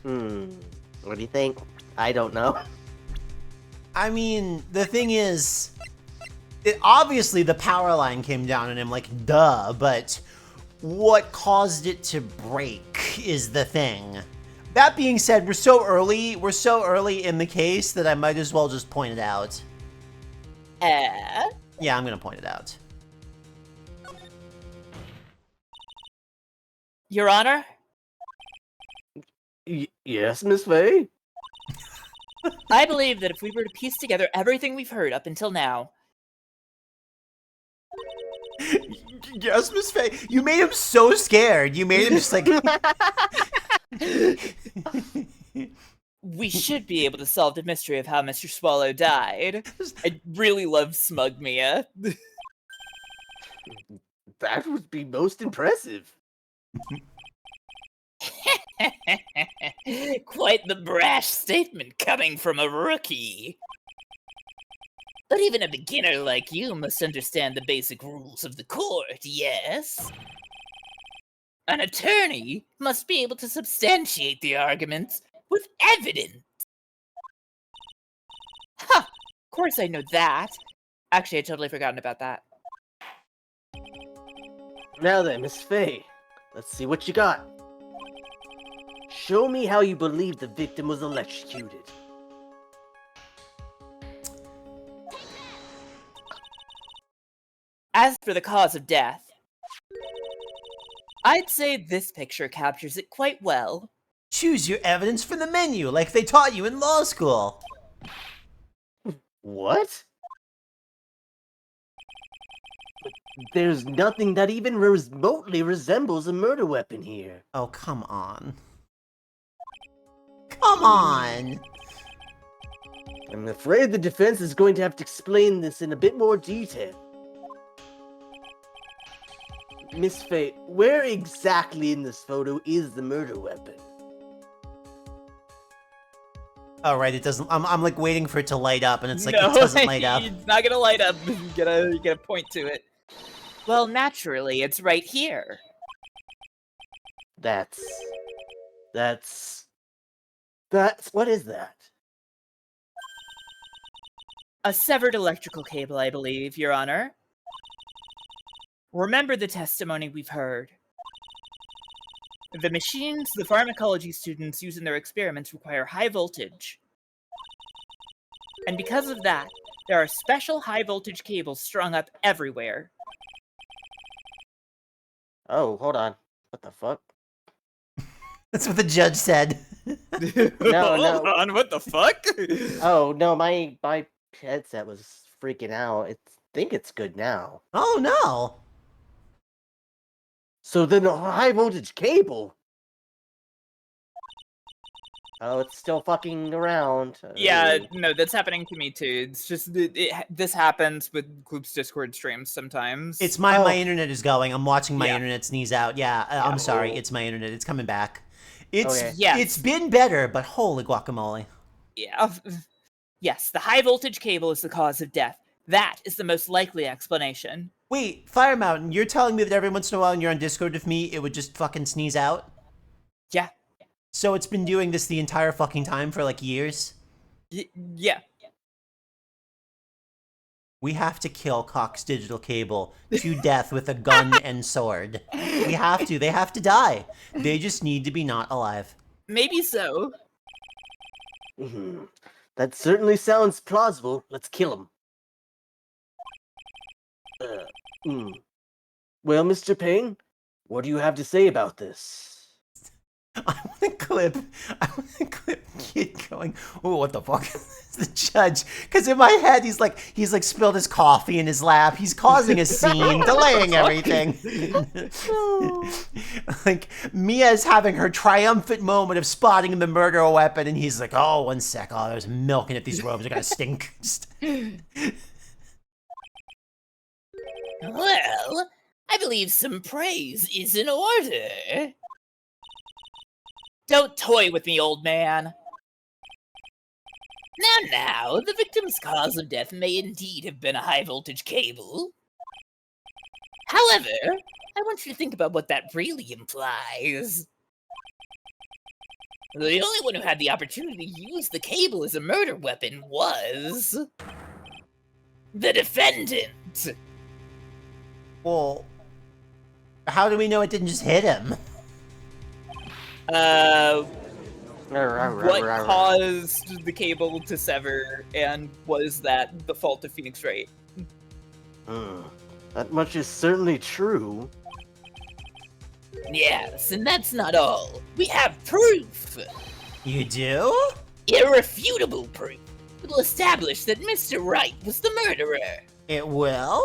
What do you think? I don't know. I mean, the thing is, obviously the power line came down on him, like, duh, but what caused it to break? is the thing. That being said, we're so early in the case that I might as well just point it out. Yeah, I'm gonna point it out. Your Honor? Yes, Miss Faye? I believe that if we were to piece together everything we've heard up until now... Yes, Miss Faye. You made him so scared. You made him just like... we should be able to solve the mystery of how Mr. Swallow died. I really love Smug Mia. That would be most impressive. Quite the brash statement coming from a rookie. But even a beginner like you must understand the basic rules of the court, yes? An attorney must be able to substantiate the arguments with evidence. Huh, of course I know that. Actually, I totally forgotten about that. Now then, Miss Faye, let's see what you got. Show me how you believe the victim was electrocuted. As for the cause of death, I'd say this picture captures it quite well. Choose your evidence from the menu, like they taught you in law school. What? There's nothing that even remotely resembles a murder weapon here. Oh, come on. Come on! I'm afraid the defense is going to have to explain this in a bit more detail. Miss Faye, where exactly in this photo is the murder weapon? Oh, right, it doesn't... I'm like waiting for it to light up, and it's like, No, it doesn't light up. It's not gonna light up. You gotta point to it. Well, naturally, it's right here. That's... What is that? A severed electrical cable, I believe, Your Honor. Remember the testimony we've heard. The machines the pharmacology students use in their experiments require high voltage. And because of that, there are special high voltage cables strung up everywhere. Oh, hold on. What the fuck? That's what the judge said. No. Hold on, what the fuck? Oh, no, my headset was freaking out. I think it's good now. Oh, no. So then a high voltage cable. Oh, it's still fucking around. Yeah, no, that's happening to me too. It's just this happens with Gloop's Discord streams sometimes. It's my internet is going. I'm watching my internet sneeze out. Yeah, I'm sorry. Oh. It's my internet. It's coming back. It's Okay. Yes. It's been better, but holy guacamole. Yeah. Yes, the high voltage cable is the cause of death. That is the most likely explanation. Wait, Firemtn, you're telling me that every once in a while when you're on Discord with me, it would just fucking sneeze out? Yeah. So it's been doing this the entire fucking time for like years? Yeah. We have to kill Cox Digital Cable to death with a gun and sword. We have to. They have to die. They just need to be not alive. Maybe so. That certainly sounds plausible. Let's kill him. Well, Mr. Payne, what do you have to say about this? I want to clip Kid going, oh, what the fuck is the judge? Because in my head, he's like spilled his coffee in his lap. He's causing a scene, delaying everything. Like, Mia's having her triumphant moment of spotting the murder weapon, and he's like, oh, one sec. Oh, there's milk in it. These robes are going to stink. Well, I believe some praise is in order. Don't toy with me, old man. Now, the victim's cause of death may indeed have been a high-voltage cable. However, I want you to think about what that really implies. The only one who had the opportunity to use the cable as a murder weapon was... the defendant! Well, how do we know it didn't just hit him? What caused the cable to sever, and was that the fault of Phoenix Wright? That much is certainly true. Yes, and that's not all. We have proof! You do? Irrefutable proof. It will establish that Mr. Wright was the murderer. It will?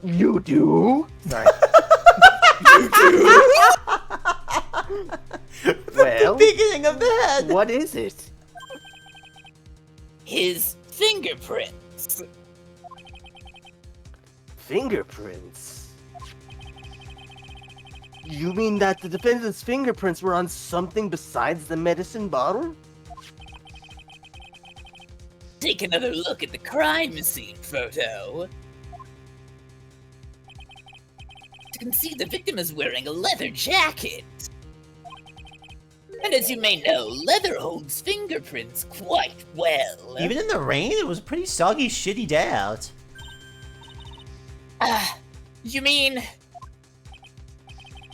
You do? Sorry. Well, The beginning of that. what is it? His fingerprints. Fingerprints? You mean that the defendant's fingerprints were on something besides the medicine bottle? Take another look at the crime scene photo. You can see the victim is wearing a leather jacket. And as you may know, leather holds fingerprints quite well. Even in the rain, it was a pretty soggy, shitty day out. You mean...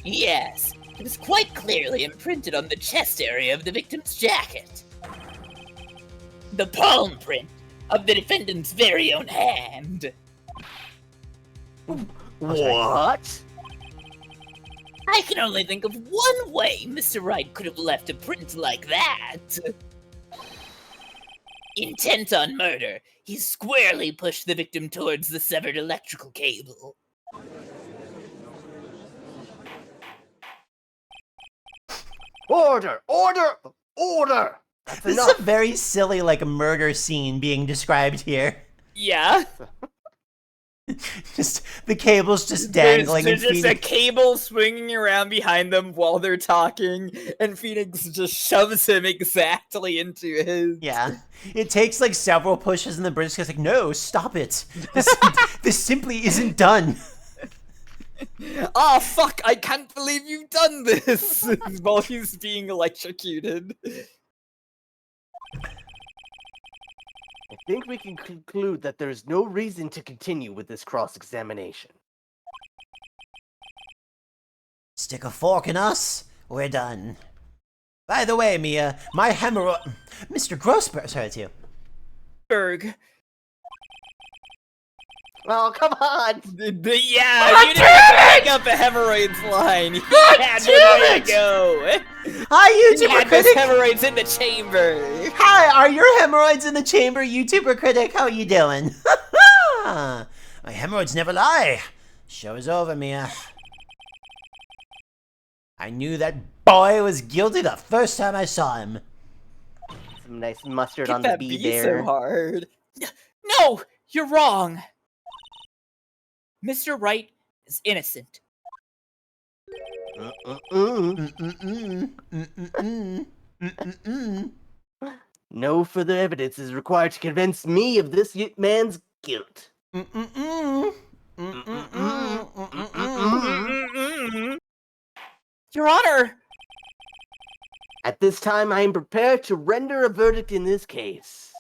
Yes, it was quite clearly imprinted on the chest area of the victim's jacket. The palm print of the defendant's very own hand. What? I can only think of one way Mr. Wright could have left a print like that. Intent on murder, he squarely pushed the victim towards the severed electrical cable. Order! Order! Order! That's This enough. is a very silly, like, murder scene being described here. Yeah. Just the cable's just dangling. There's and just a Phoenix- cable swinging around behind them while they're talking, and Phoenix just shoves him exactly into his. Yeah, it takes like several pushes, and the British guy's like, "No, stop it! This simply isn't done." Oh fuck! I can't believe you've done this while he's being electrocuted. I think we can conclude that there is no reason to continue with this cross-examination. Stick a fork in us. We're done. By the way, Mia, my hemorrhoid, Mr. Grossberg, sorry, it's you. Berg. Oh, come on! Yeah, you didn't have to make up a hemorrhoids line. You had to damn let it go. Hi, You YouTuber had those critic. hemorrhoids in the chamber. Hi, are your hemorrhoids in the chamber, YouTuber critic? How you doing? My hemorrhoids never lie. Show is over, Mia. I knew that boy was guilty the first time I saw him. Some nice mustard Get on the that B B there. so hard. No, you're wrong. Mr. Wright is innocent. No further evidence is required to convince me of this man's guilt. Your Honor! At this time, I am prepared to render a verdict in this case.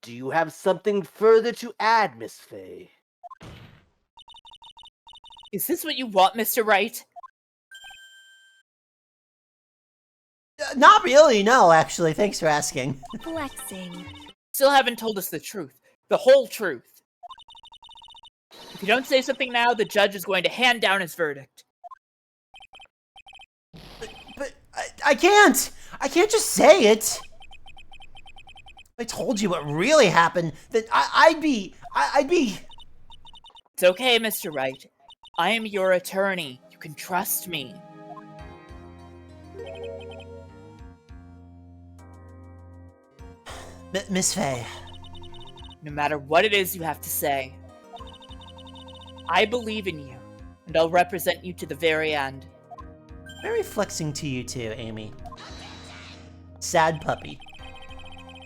Do you have something further to add, Miss Fay? Is this what you want, Mr. Wright? Not really, no, actually. Thanks for asking. Flexing. Still haven't told us the truth. The whole truth. If you don't say something now, the judge is going to hand down his verdict. But I can't. I can't just say it. I told you what really happened. That I'd be. It's okay, Mr. Wright. I am your attorney. You can trust me. Miss Fay. No matter what it is you have to say. I believe in you, and I'll represent you to the very end. Very flexing to you too, Amy. Sad puppy.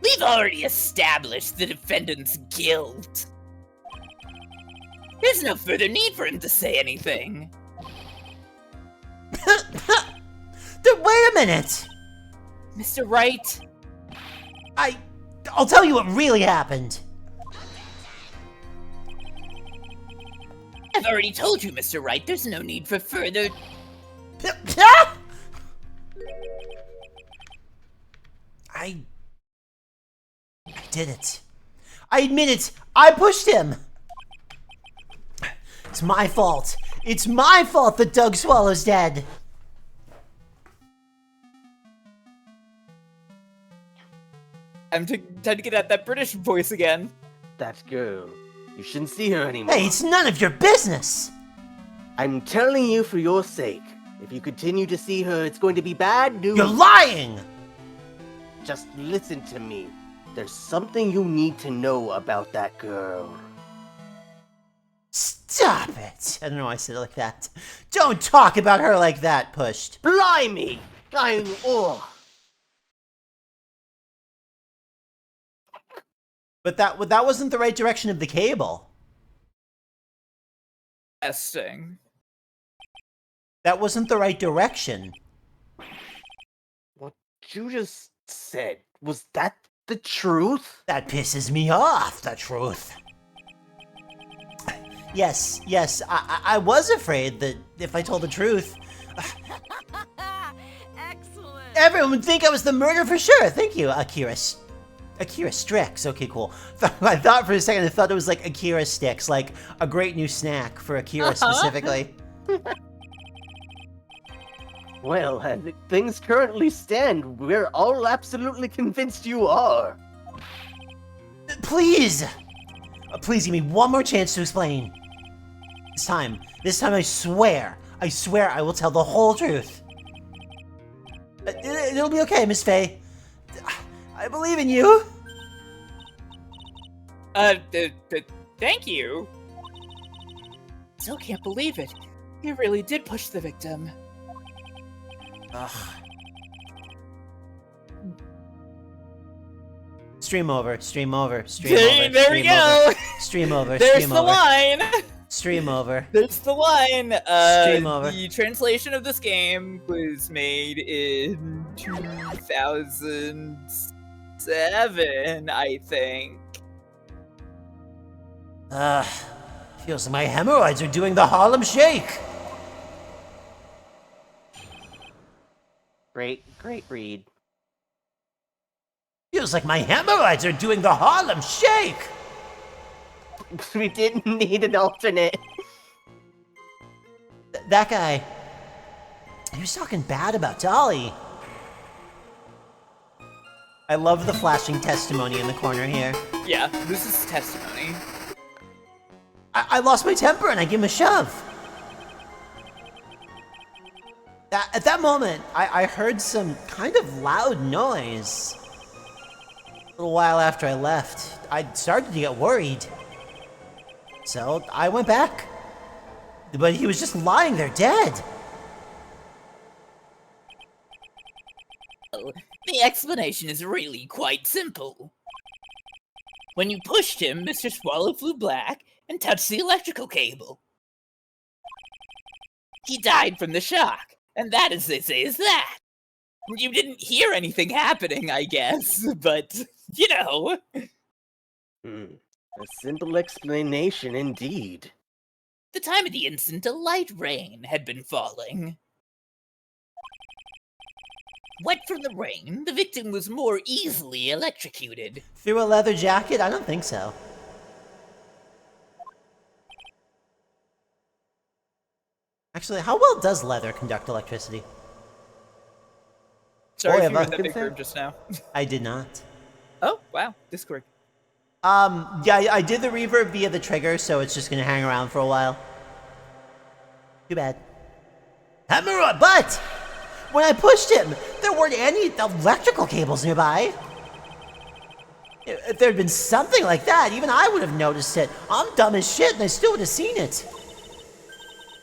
We've already established the defendant's guilt. There's no further need for him to say anything. Wait a minute. Mr. Wright, I'll tell you what really happened. I've already told you, Mr. Wright, there's no need for further... I did it. I admit it. I pushed him. It's my fault. It's my fault that Doug Swallow's dead. I'm trying to get at that British voice again. That girl. You shouldn't see her anymore. Hey, it's none of your business. I'm telling you for your sake. If you continue to see her, it's going to be bad news. You're lying. Just listen to me. There's something you need to know about that girl. Stop it. I don't know why I said it like that. Don't talk about her like that, Pushed. Blimey! But that wasn't the right direction of the cable. Testing. That wasn't the right direction. What you just said, was that the truth? That pisses me off, the truth. Yes, I was afraid that if I told the truth, Excellent. everyone would think I was the murderer for sure. Thank you, Akira Strix. Okay, cool. I thought for a second, I thought it was like Akira Sticks, like a great new snack for Akira specifically. Well, as things currently stand, we're all absolutely convinced you are. Please! Please give me one more chance to explain. This time I swear I will tell the whole truth. It'll be okay, Miss Faye. I believe in you. Thank you. Still can't believe it. You really did push the victim. Ugh. Stream over. There we go. Stream over. There's the line. Stream over. There's the line. Stream over. The translation of this game was made in 2007, I think. Feels like my hemorrhoids are doing the Harlem Shake. Great read. Feels like my hemorrhoids are doing the Harlem Shake. We didn't need an alternate. That guy, he was talking bad about Dolly. I love the flashing testimony in the corner here. Yeah, this is testimony. I lost my temper and I give him a shove. At that moment, I heard some kind of loud noise. A little while after I left, I started to get worried. So I went back. But he was just lying there dead. Oh, the explanation is really quite simple. When you pushed him, Mr. Swallow flew black and touched the electrical cable. He died from the shock, and that, as they say, is that. You didn't hear anything happening, I guess, but, you know. A simple explanation indeed. At the time of the incident, a light rain had been falling. Wet from the rain, the victim was more easily electrocuted. Through a leather jacket? I don't think so. Actually, how well does leather conduct electricity? Sorry if you Eva. read that big room just now. I did not. Oh, wow, Discord. Yeah, I did the reverb via the trigger, so it's just gonna hang around for a while. Too bad. Hemorrhoid, but when I pushed him, there weren't any electrical cables nearby. If there had been something like that, even I would have noticed it. I'm dumb as shit, and I still would have seen it.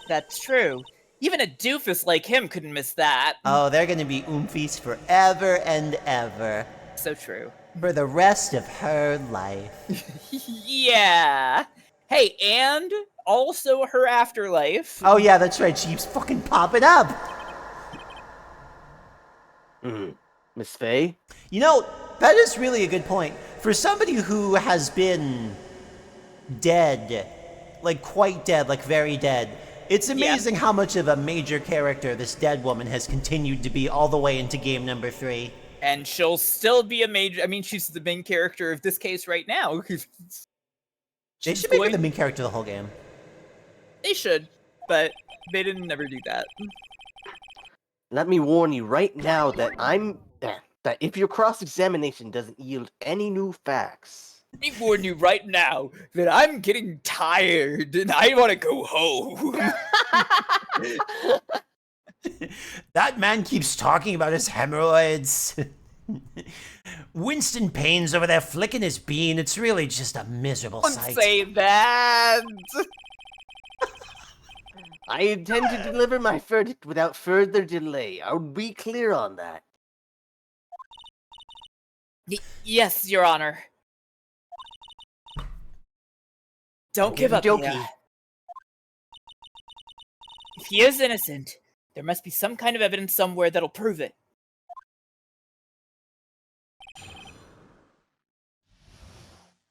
That's true. Even a doofus like him couldn't miss that. Oh, they're gonna be oomfies forever and ever. So true. For the rest of her life. Yeah. Hey, and also her afterlife. Oh yeah, that's right, she keeps fucking popping up. Miss Faye? You know, that is really a good point. For somebody who has been dead Like quite dead, like very dead. It's amazing how much of a major character this dead woman has continued to be all the way into game number 3. And she'll still be a major. I mean, she's the main character of this case right now. They should make her the main character of the whole game. They should, but they didn't never do that. Let me warn you right now that that if your cross-examination doesn't yield any new facts, Let me warn you right now that I'm getting tired and I want to go home. That man keeps talking about his hemorrhoids. Winston Payne's over there flicking his bean. It's really just a miserable Don't sight. say that. I intend to deliver my verdict without further delay. Are we clear on that? Yes, Your Honor. Don't give up, Okey-dokey. Mia. If he is innocent, there must be some kind of evidence somewhere that'll prove it.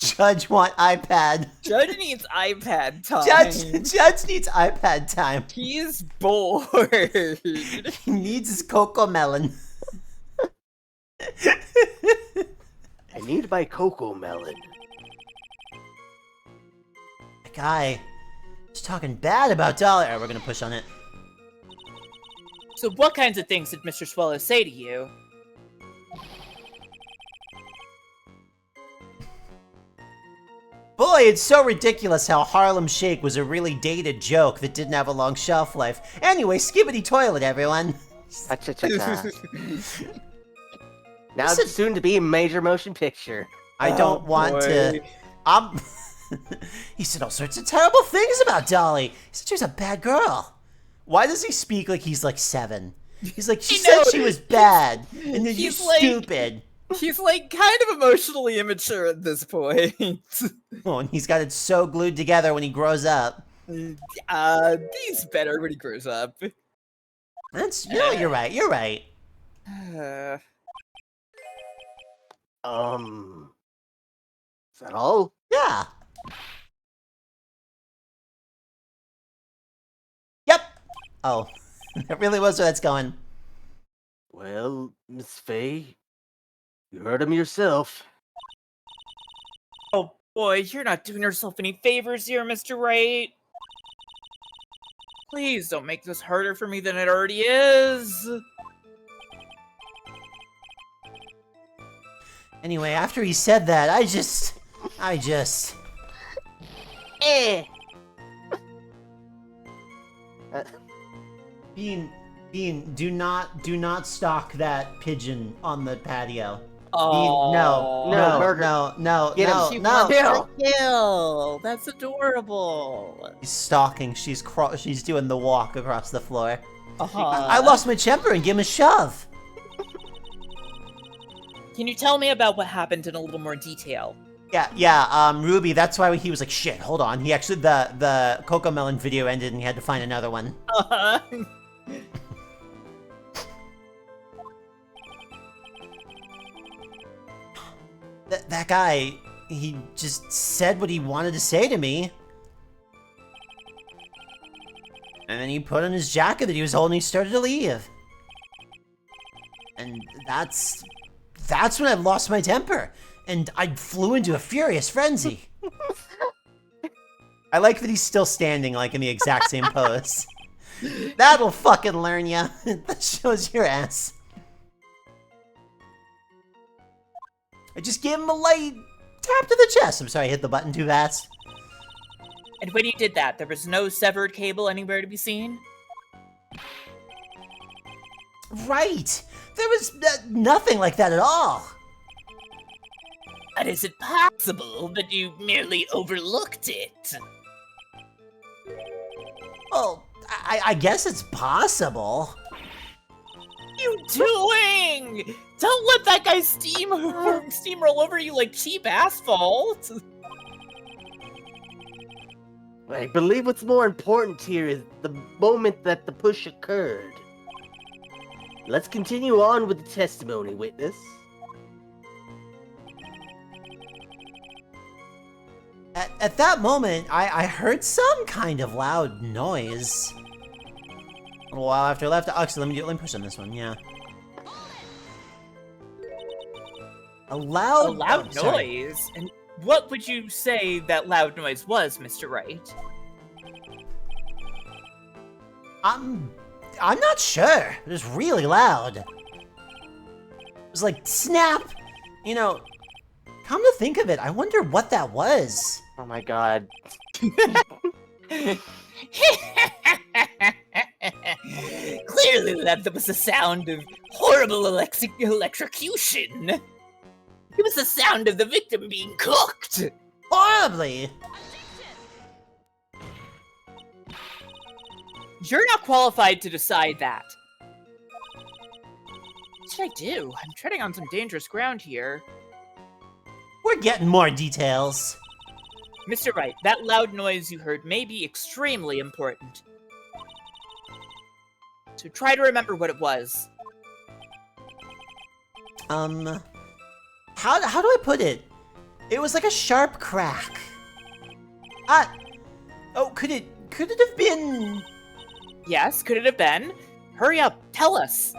Judge want iPad. Judge needs iPad time. Judge needs iPad time. He's bored. He needs his cocoa melon. I need my cocoa melon. The guy is talking bad about Dolly. Alright, we're gonna push on it. So what kinds of things did Mr. Swallow say to you? Boy, it's so ridiculous how Harlem Shake was a really dated joke that didn't have a long shelf life. Anyway, skibbity toilet, everyone. Cha-cha-cha-cha. Now Listen- it's soon to be a major motion picture. I don't want to... boy. He said all sorts of terrible things about Dolly. He said she was a bad girl. Why does he speak like he's like 7? He's like, she I said know. she was bad, and then you're He's like- stupid. He's like kind of emotionally immature at this point. Oh, and he's got it so glued together when he grows up. He's better when he grows up. That's, you know, you're right, you're right. Is that all? Yeah. Yep. Oh, that really was where that's going. Well, Miss Faye, you heard him yourself. Oh boy, you're not doing yourself any favors here, Mr. Wright. Please don't make this harder for me than it already is. Anyway, after he said that, I just... Eh. Bean, do not stalk that pigeon on the patio. Oh No, Burger. no, Get him, no, she no. wants Kill! Kill! That's adorable. She's stalking. She's doing the walk across the floor. Uh-huh. I lost my temper and gave him a shove. Can you tell me about what happened in a little more detail? Yeah, Ruby, that's why he was like, shit, hold on. He actually, the Cocoa Melon video ended and he had to find another one. Uh-huh. That guy, he just said what he wanted to say to me. And then he put on his jacket that he was holding and he started to leave. And that's when I lost my temper. And I flew into a furious frenzy. I like that he's still standing, like, in the exact same pose. That'll fucking learn ya. That shows your ass. I just gave him a light tap to the chest. I'm sorry, I hit the button too fast. And when you did that, there was no severed cable anywhere to be seen? Right! There was nothing like that at all. But is it possible that you merely overlooked it? Well, I guess it's possible. You doing? Don't let that guy steamroll over you like cheap asphalt. I believe what's more important here is the moment that the push occurred. Let's continue on with the testimony, witness. At that moment, I heard some kind of loud noise. A little while after I left, actually, let me push on this one, yeah. A loud oh, sorry. noise? And what would you say that loud noise was, Mr. Wright? I'm not sure. It was really loud. It was like, snap! You know, come to think of it, I wonder what that was. Oh my god. Clearly that was the sound of horrible electrocution. It was the sound of the victim being cooked. Horribly! You're not qualified to decide that. What should I do? I'm treading on some dangerous ground here. We're getting more details. Mr. Wright, that loud noise you heard may be extremely important. So try to remember what it was. How do I put it? It was like a sharp crack. Oh, could it have been... Yes, could it have been? Hurry up, tell us.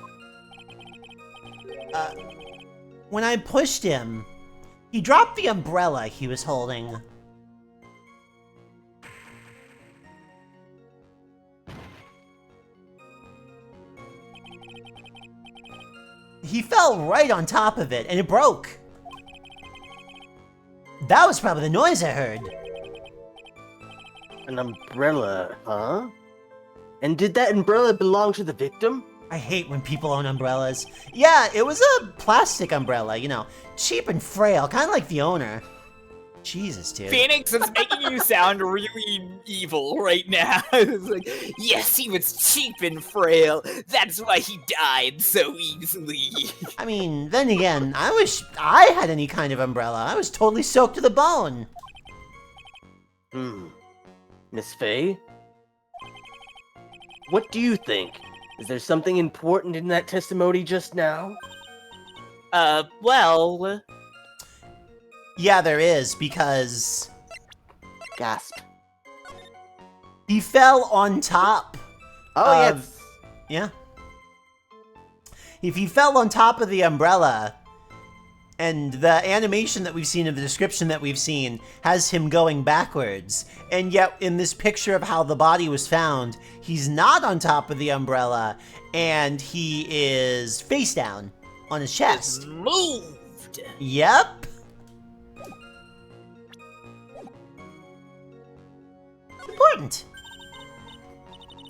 When I pushed him, he dropped the umbrella he was holding. He fell right on top of it, and it broke. That was probably the noise I heard. An umbrella, huh? And did that umbrella belong to the victim? I hate when people own umbrellas. Yeah, it was a plastic umbrella, you know, cheap and frail, kind of like the owner. Jesus, dude. Phoenix is making you sound really evil right now. It's like, Yes, he was cheap and frail. That's why he died so easily. I mean, then again, I wish I had any kind of umbrella. I was totally soaked to the bone. Miss Faye? What do you think? Is there something important in that testimony just now? Well... Yeah, there is, because... Gasp. He fell on top. Oh, yes. Yeah. If he fell on top of the umbrella, and the animation that we've seen of the description that we've seen has him going backwards, and yet in this picture of how the body was found, he's not on top of the umbrella, and he is face down on his chest. It's moved. Yep. Important.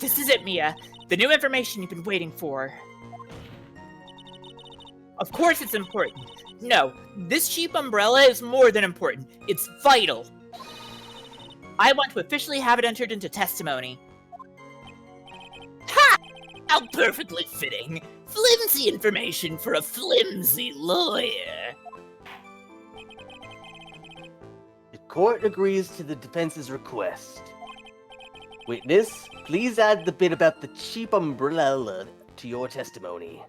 This is it, Mia. The new information you've been waiting for. Of course it's important. No, this cheap umbrella is more than important. It's vital. I want to officially have it entered into testimony. Ha! How perfectly fitting. Flimsy information for a flimsy lawyer. The court agrees to the defense's request. Witness, please add the bit about the cheap umbrella to your testimony.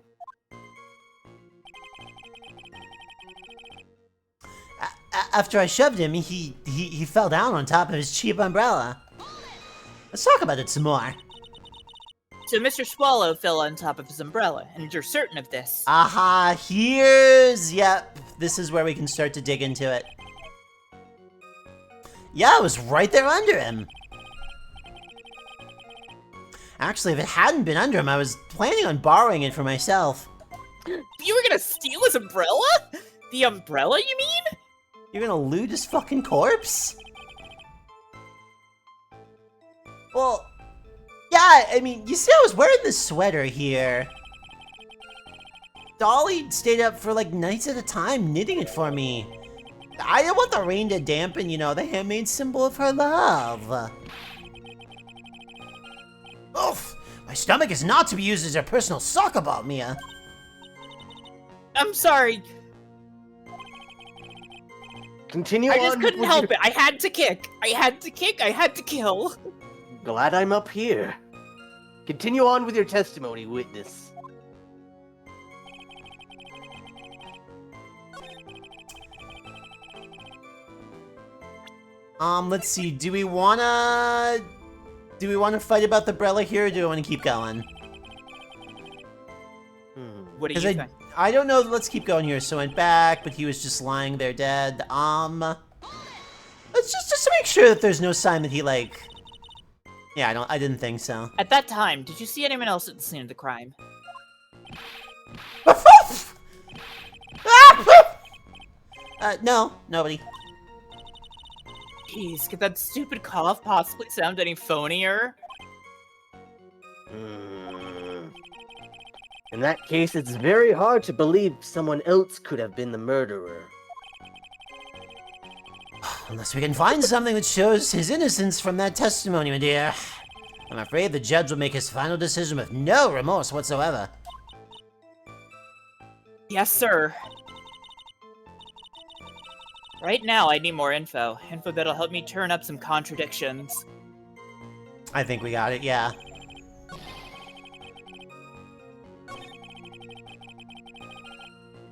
After I shoved him, he fell down on top of his cheap umbrella. Let's talk about it some more. So Mr. Swallow fell on top of his umbrella, and you're certain of this. Aha, yep, this is where we can start to dig into it. Yeah, it was right there under him. Actually, if it hadn't been under him, I was planning on borrowing it for myself. You were gonna steal his umbrella? The umbrella, you mean? You're gonna loot his fucking corpse? Well, yeah, I mean, you see I was wearing this sweater here. Dolly stayed up for like nights at a time knitting it for me. I didn't want the rain to dampen, you know, the handmade symbol of her love. Oof! My stomach is not to be used as a personal soccer ball, Mia. I'm sorry. Continue I on. just couldn't help it. I had to kick. I had to kick. I had to kill. Glad I'm up here. Continue on with your testimony, witness. Let's see. Do we wanna fight about the umbrella here, or do we want to keep going? What do you Because think? I don't know. Let's keep going here. So I went back, but he was just lying there dead. Let's just to make sure that there's no sign that he like. Yeah, I didn't think so. At that time, did you see anyone else at the scene of the crime? No, nobody. Jeez, could that stupid cough possibly sound any phonier? In that case, it's very hard to believe someone else could have been the murderer. Unless we can find something that shows his innocence from that testimony, my dear. I'm afraid the judge will make his final decision with no remorse whatsoever. Yes, sir. Right now, I need more info. Info that'll help me turn up some contradictions. I think we got it, yeah.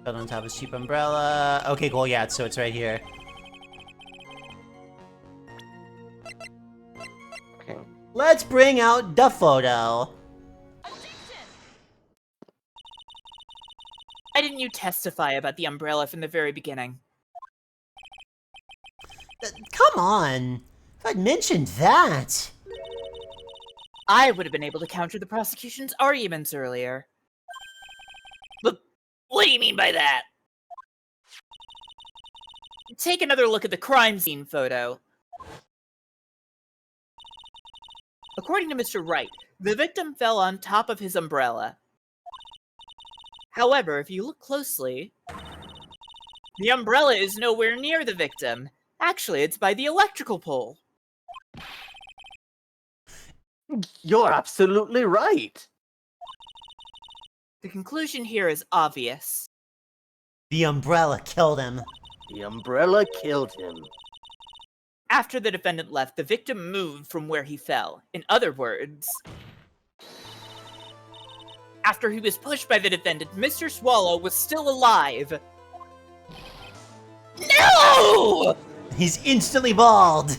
Put on top of his cheap umbrella. Okay, cool, yeah, so it's right here. Okay. Let's bring out the photo. Why didn't you testify about the umbrella from the very beginning? Come on. If I'd mentioned that. I would have been able to counter the prosecution's arguments earlier. But what do you mean by that? Take another look at the crime scene photo. According to Mr. Wright, the victim fell on top of his umbrella. However, if you look closely, the umbrella is nowhere near the victim. Actually, it's by the electrical pole. You're absolutely right. The conclusion here is obvious. The umbrella killed him. The umbrella killed him. After the defendant left, the victim moved from where he fell. In other words, after he was pushed by the defendant, Mr. Swallow was still alive. No! He's instantly bald.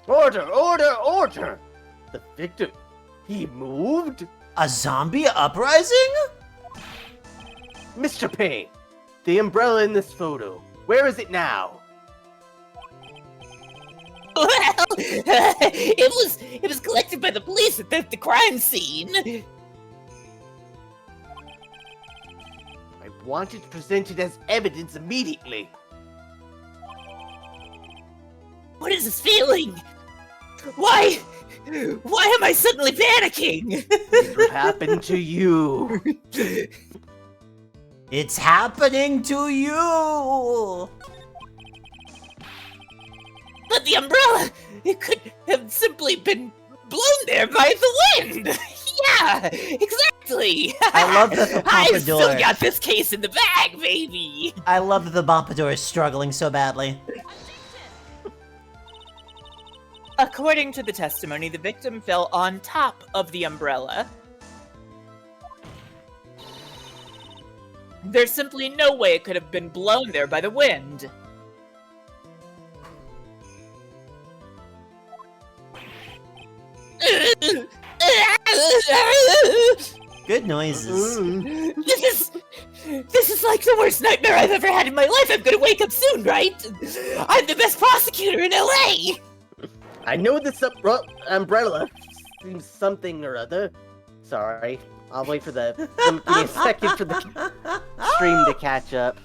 Order, order, order! The victim, he moved? A zombie uprising? Mr. Payne, the umbrella in this photo, where is it now? Well, it was collected by the police at the crime scene. I want it presented as evidence immediately. What is this feeling? Why am I suddenly panicking? What happened to you? It's happening to you! But the umbrella, it could have simply been blown there by the wind. Yeah, exactly. I love that the I still pompadour. got this case in the bag, baby. I love that the pompadour is struggling so badly. According to the testimony, the victim fell on top of the umbrella. There's simply no way it could have been blown there by the wind. Good noises. This is like the worst nightmare I've ever had in my life. I'm gonna wake up soon, right? I'm the best prosecutor in LA. I know this umbrella seems something or other. Sorry, I'll wait for the. Give me a second for the stream to catch up.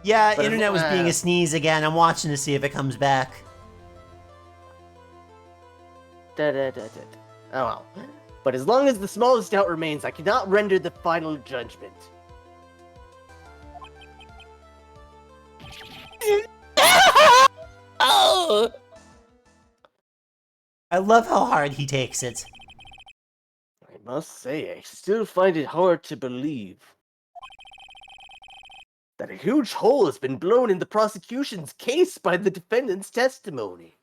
Yeah, But internet was being a sneeze again. I'm watching to see if it comes back. Oh well. But as long as the smallest doubt remains, I cannot render the final judgment. Oh. I love how hard he takes it. I must say, I still find it hard to believe that a huge hole has been blown in the prosecution's case by the defendant's testimony.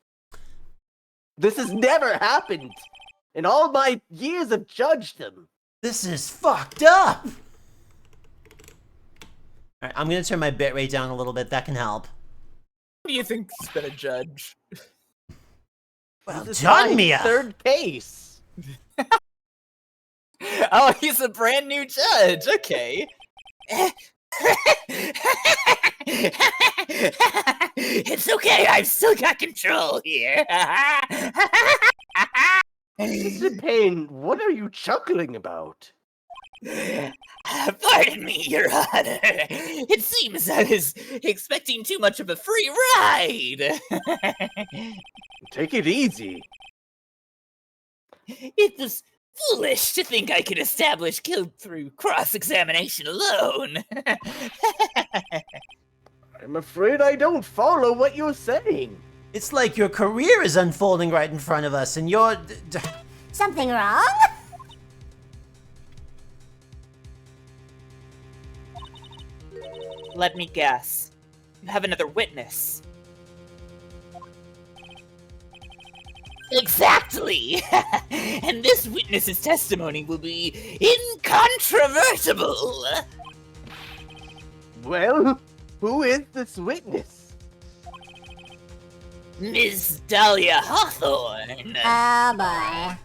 This has never happened in all my years of judgedom. This is fucked up! Alright, I'm gonna turn my bitrate down a little bit. That can help. do you think's been a judge? Well This is done, my Mia. third case. Oh, he's a brand new judge. Okay. It's okay, I've still got control here. Mr. Payne, what are you chuckling about? Pardon me, Your Honor. It seems I was expecting too much of a free ride. Take it easy. It was foolish to think I could establish guilt through cross-examination alone. I'm afraid I don't follow what you're saying. It's like your career is unfolding right in front of us, and you're... Something wrong? Let me guess. You have another witness. Exactly! And this witness's testimony will be incontrovertible! Well, who is this witness? Miss Dahlia Hawthorne! Oh boy.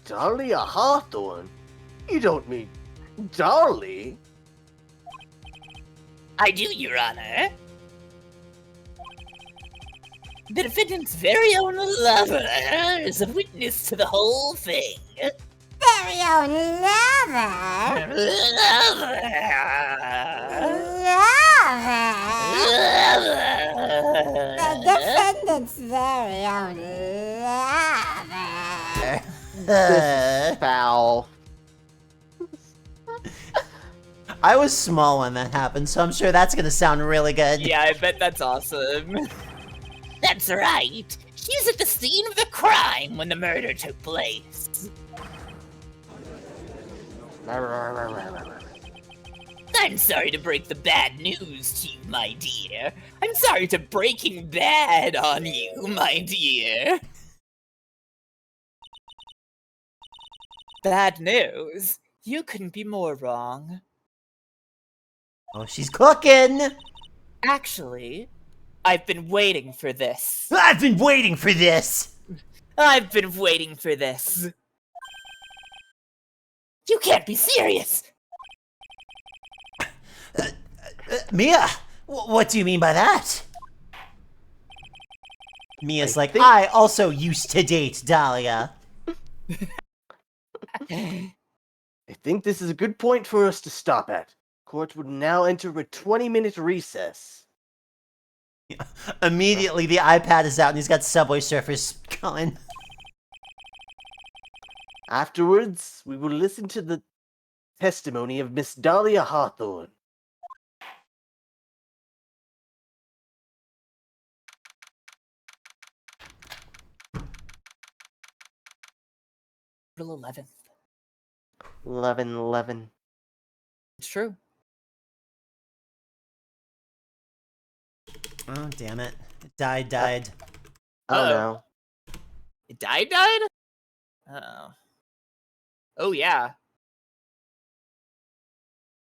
Dahlia Hawthorne? You don't mean Dolly? I do, Your Honor. The defendant's very own lover is a witness to the whole thing. Very own lover. Lover! Lover. The defendant's very own lover. This is foul. I was small when that happened, so I'm sure that's gonna sound really good. Yeah, I bet that's awesome. That's right. She was at the scene of the crime when the murder took place. I'm sorry to break the bad news to you, my dear. I'm sorry to breaking bad on you, my dear. Bad news. You couldn't be more wrong. Oh, she's cooking! Actually, I've been waiting for this. I've been waiting for this! I've been waiting for this. You can't be serious. Mia, what do you mean by that? Mia's like, think- I also used to date Dahlia. I think this is a good point for us to stop at. Court would now enter a 20-minute recess. Immediately, the iPad is out and he's got Subway Surfers going. Afterwards, we will listen to the testimony of Miss Dahlia Hawthorne. April 11th. 11/11. It's true. Oh, damn it. It died. Oh Uh-oh. no. It died? Oh. Oh, yeah.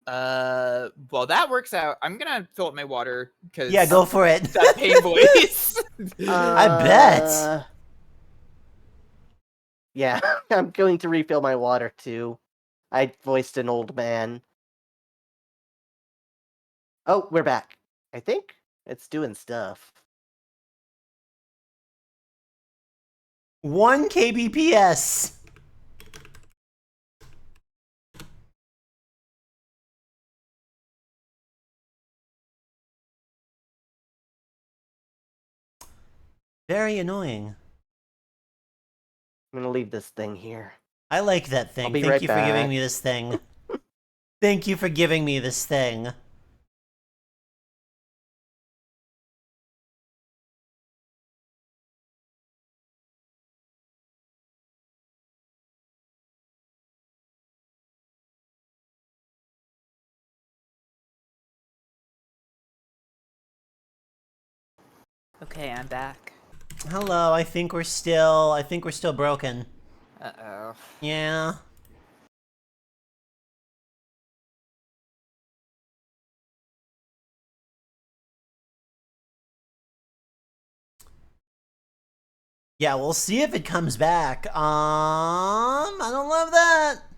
Well, that works out. I'm gonna fill up my water, because... Yeah, go for it. That pain voice. I bet. Yeah, I'm going to refill my water too. I voiced an old man. Oh, we're back. I think it's doing stuff. 1 kbps. Very annoying. I'm gonna leave this thing here. I like that thing. I'll be Thank right you for giving back. me this thing. Thank you for giving me this thing. Okay, I'm back. Hello, I think we're still broken. Uh-oh. Yeah. Yeah, we'll see if it comes back. I don't love that.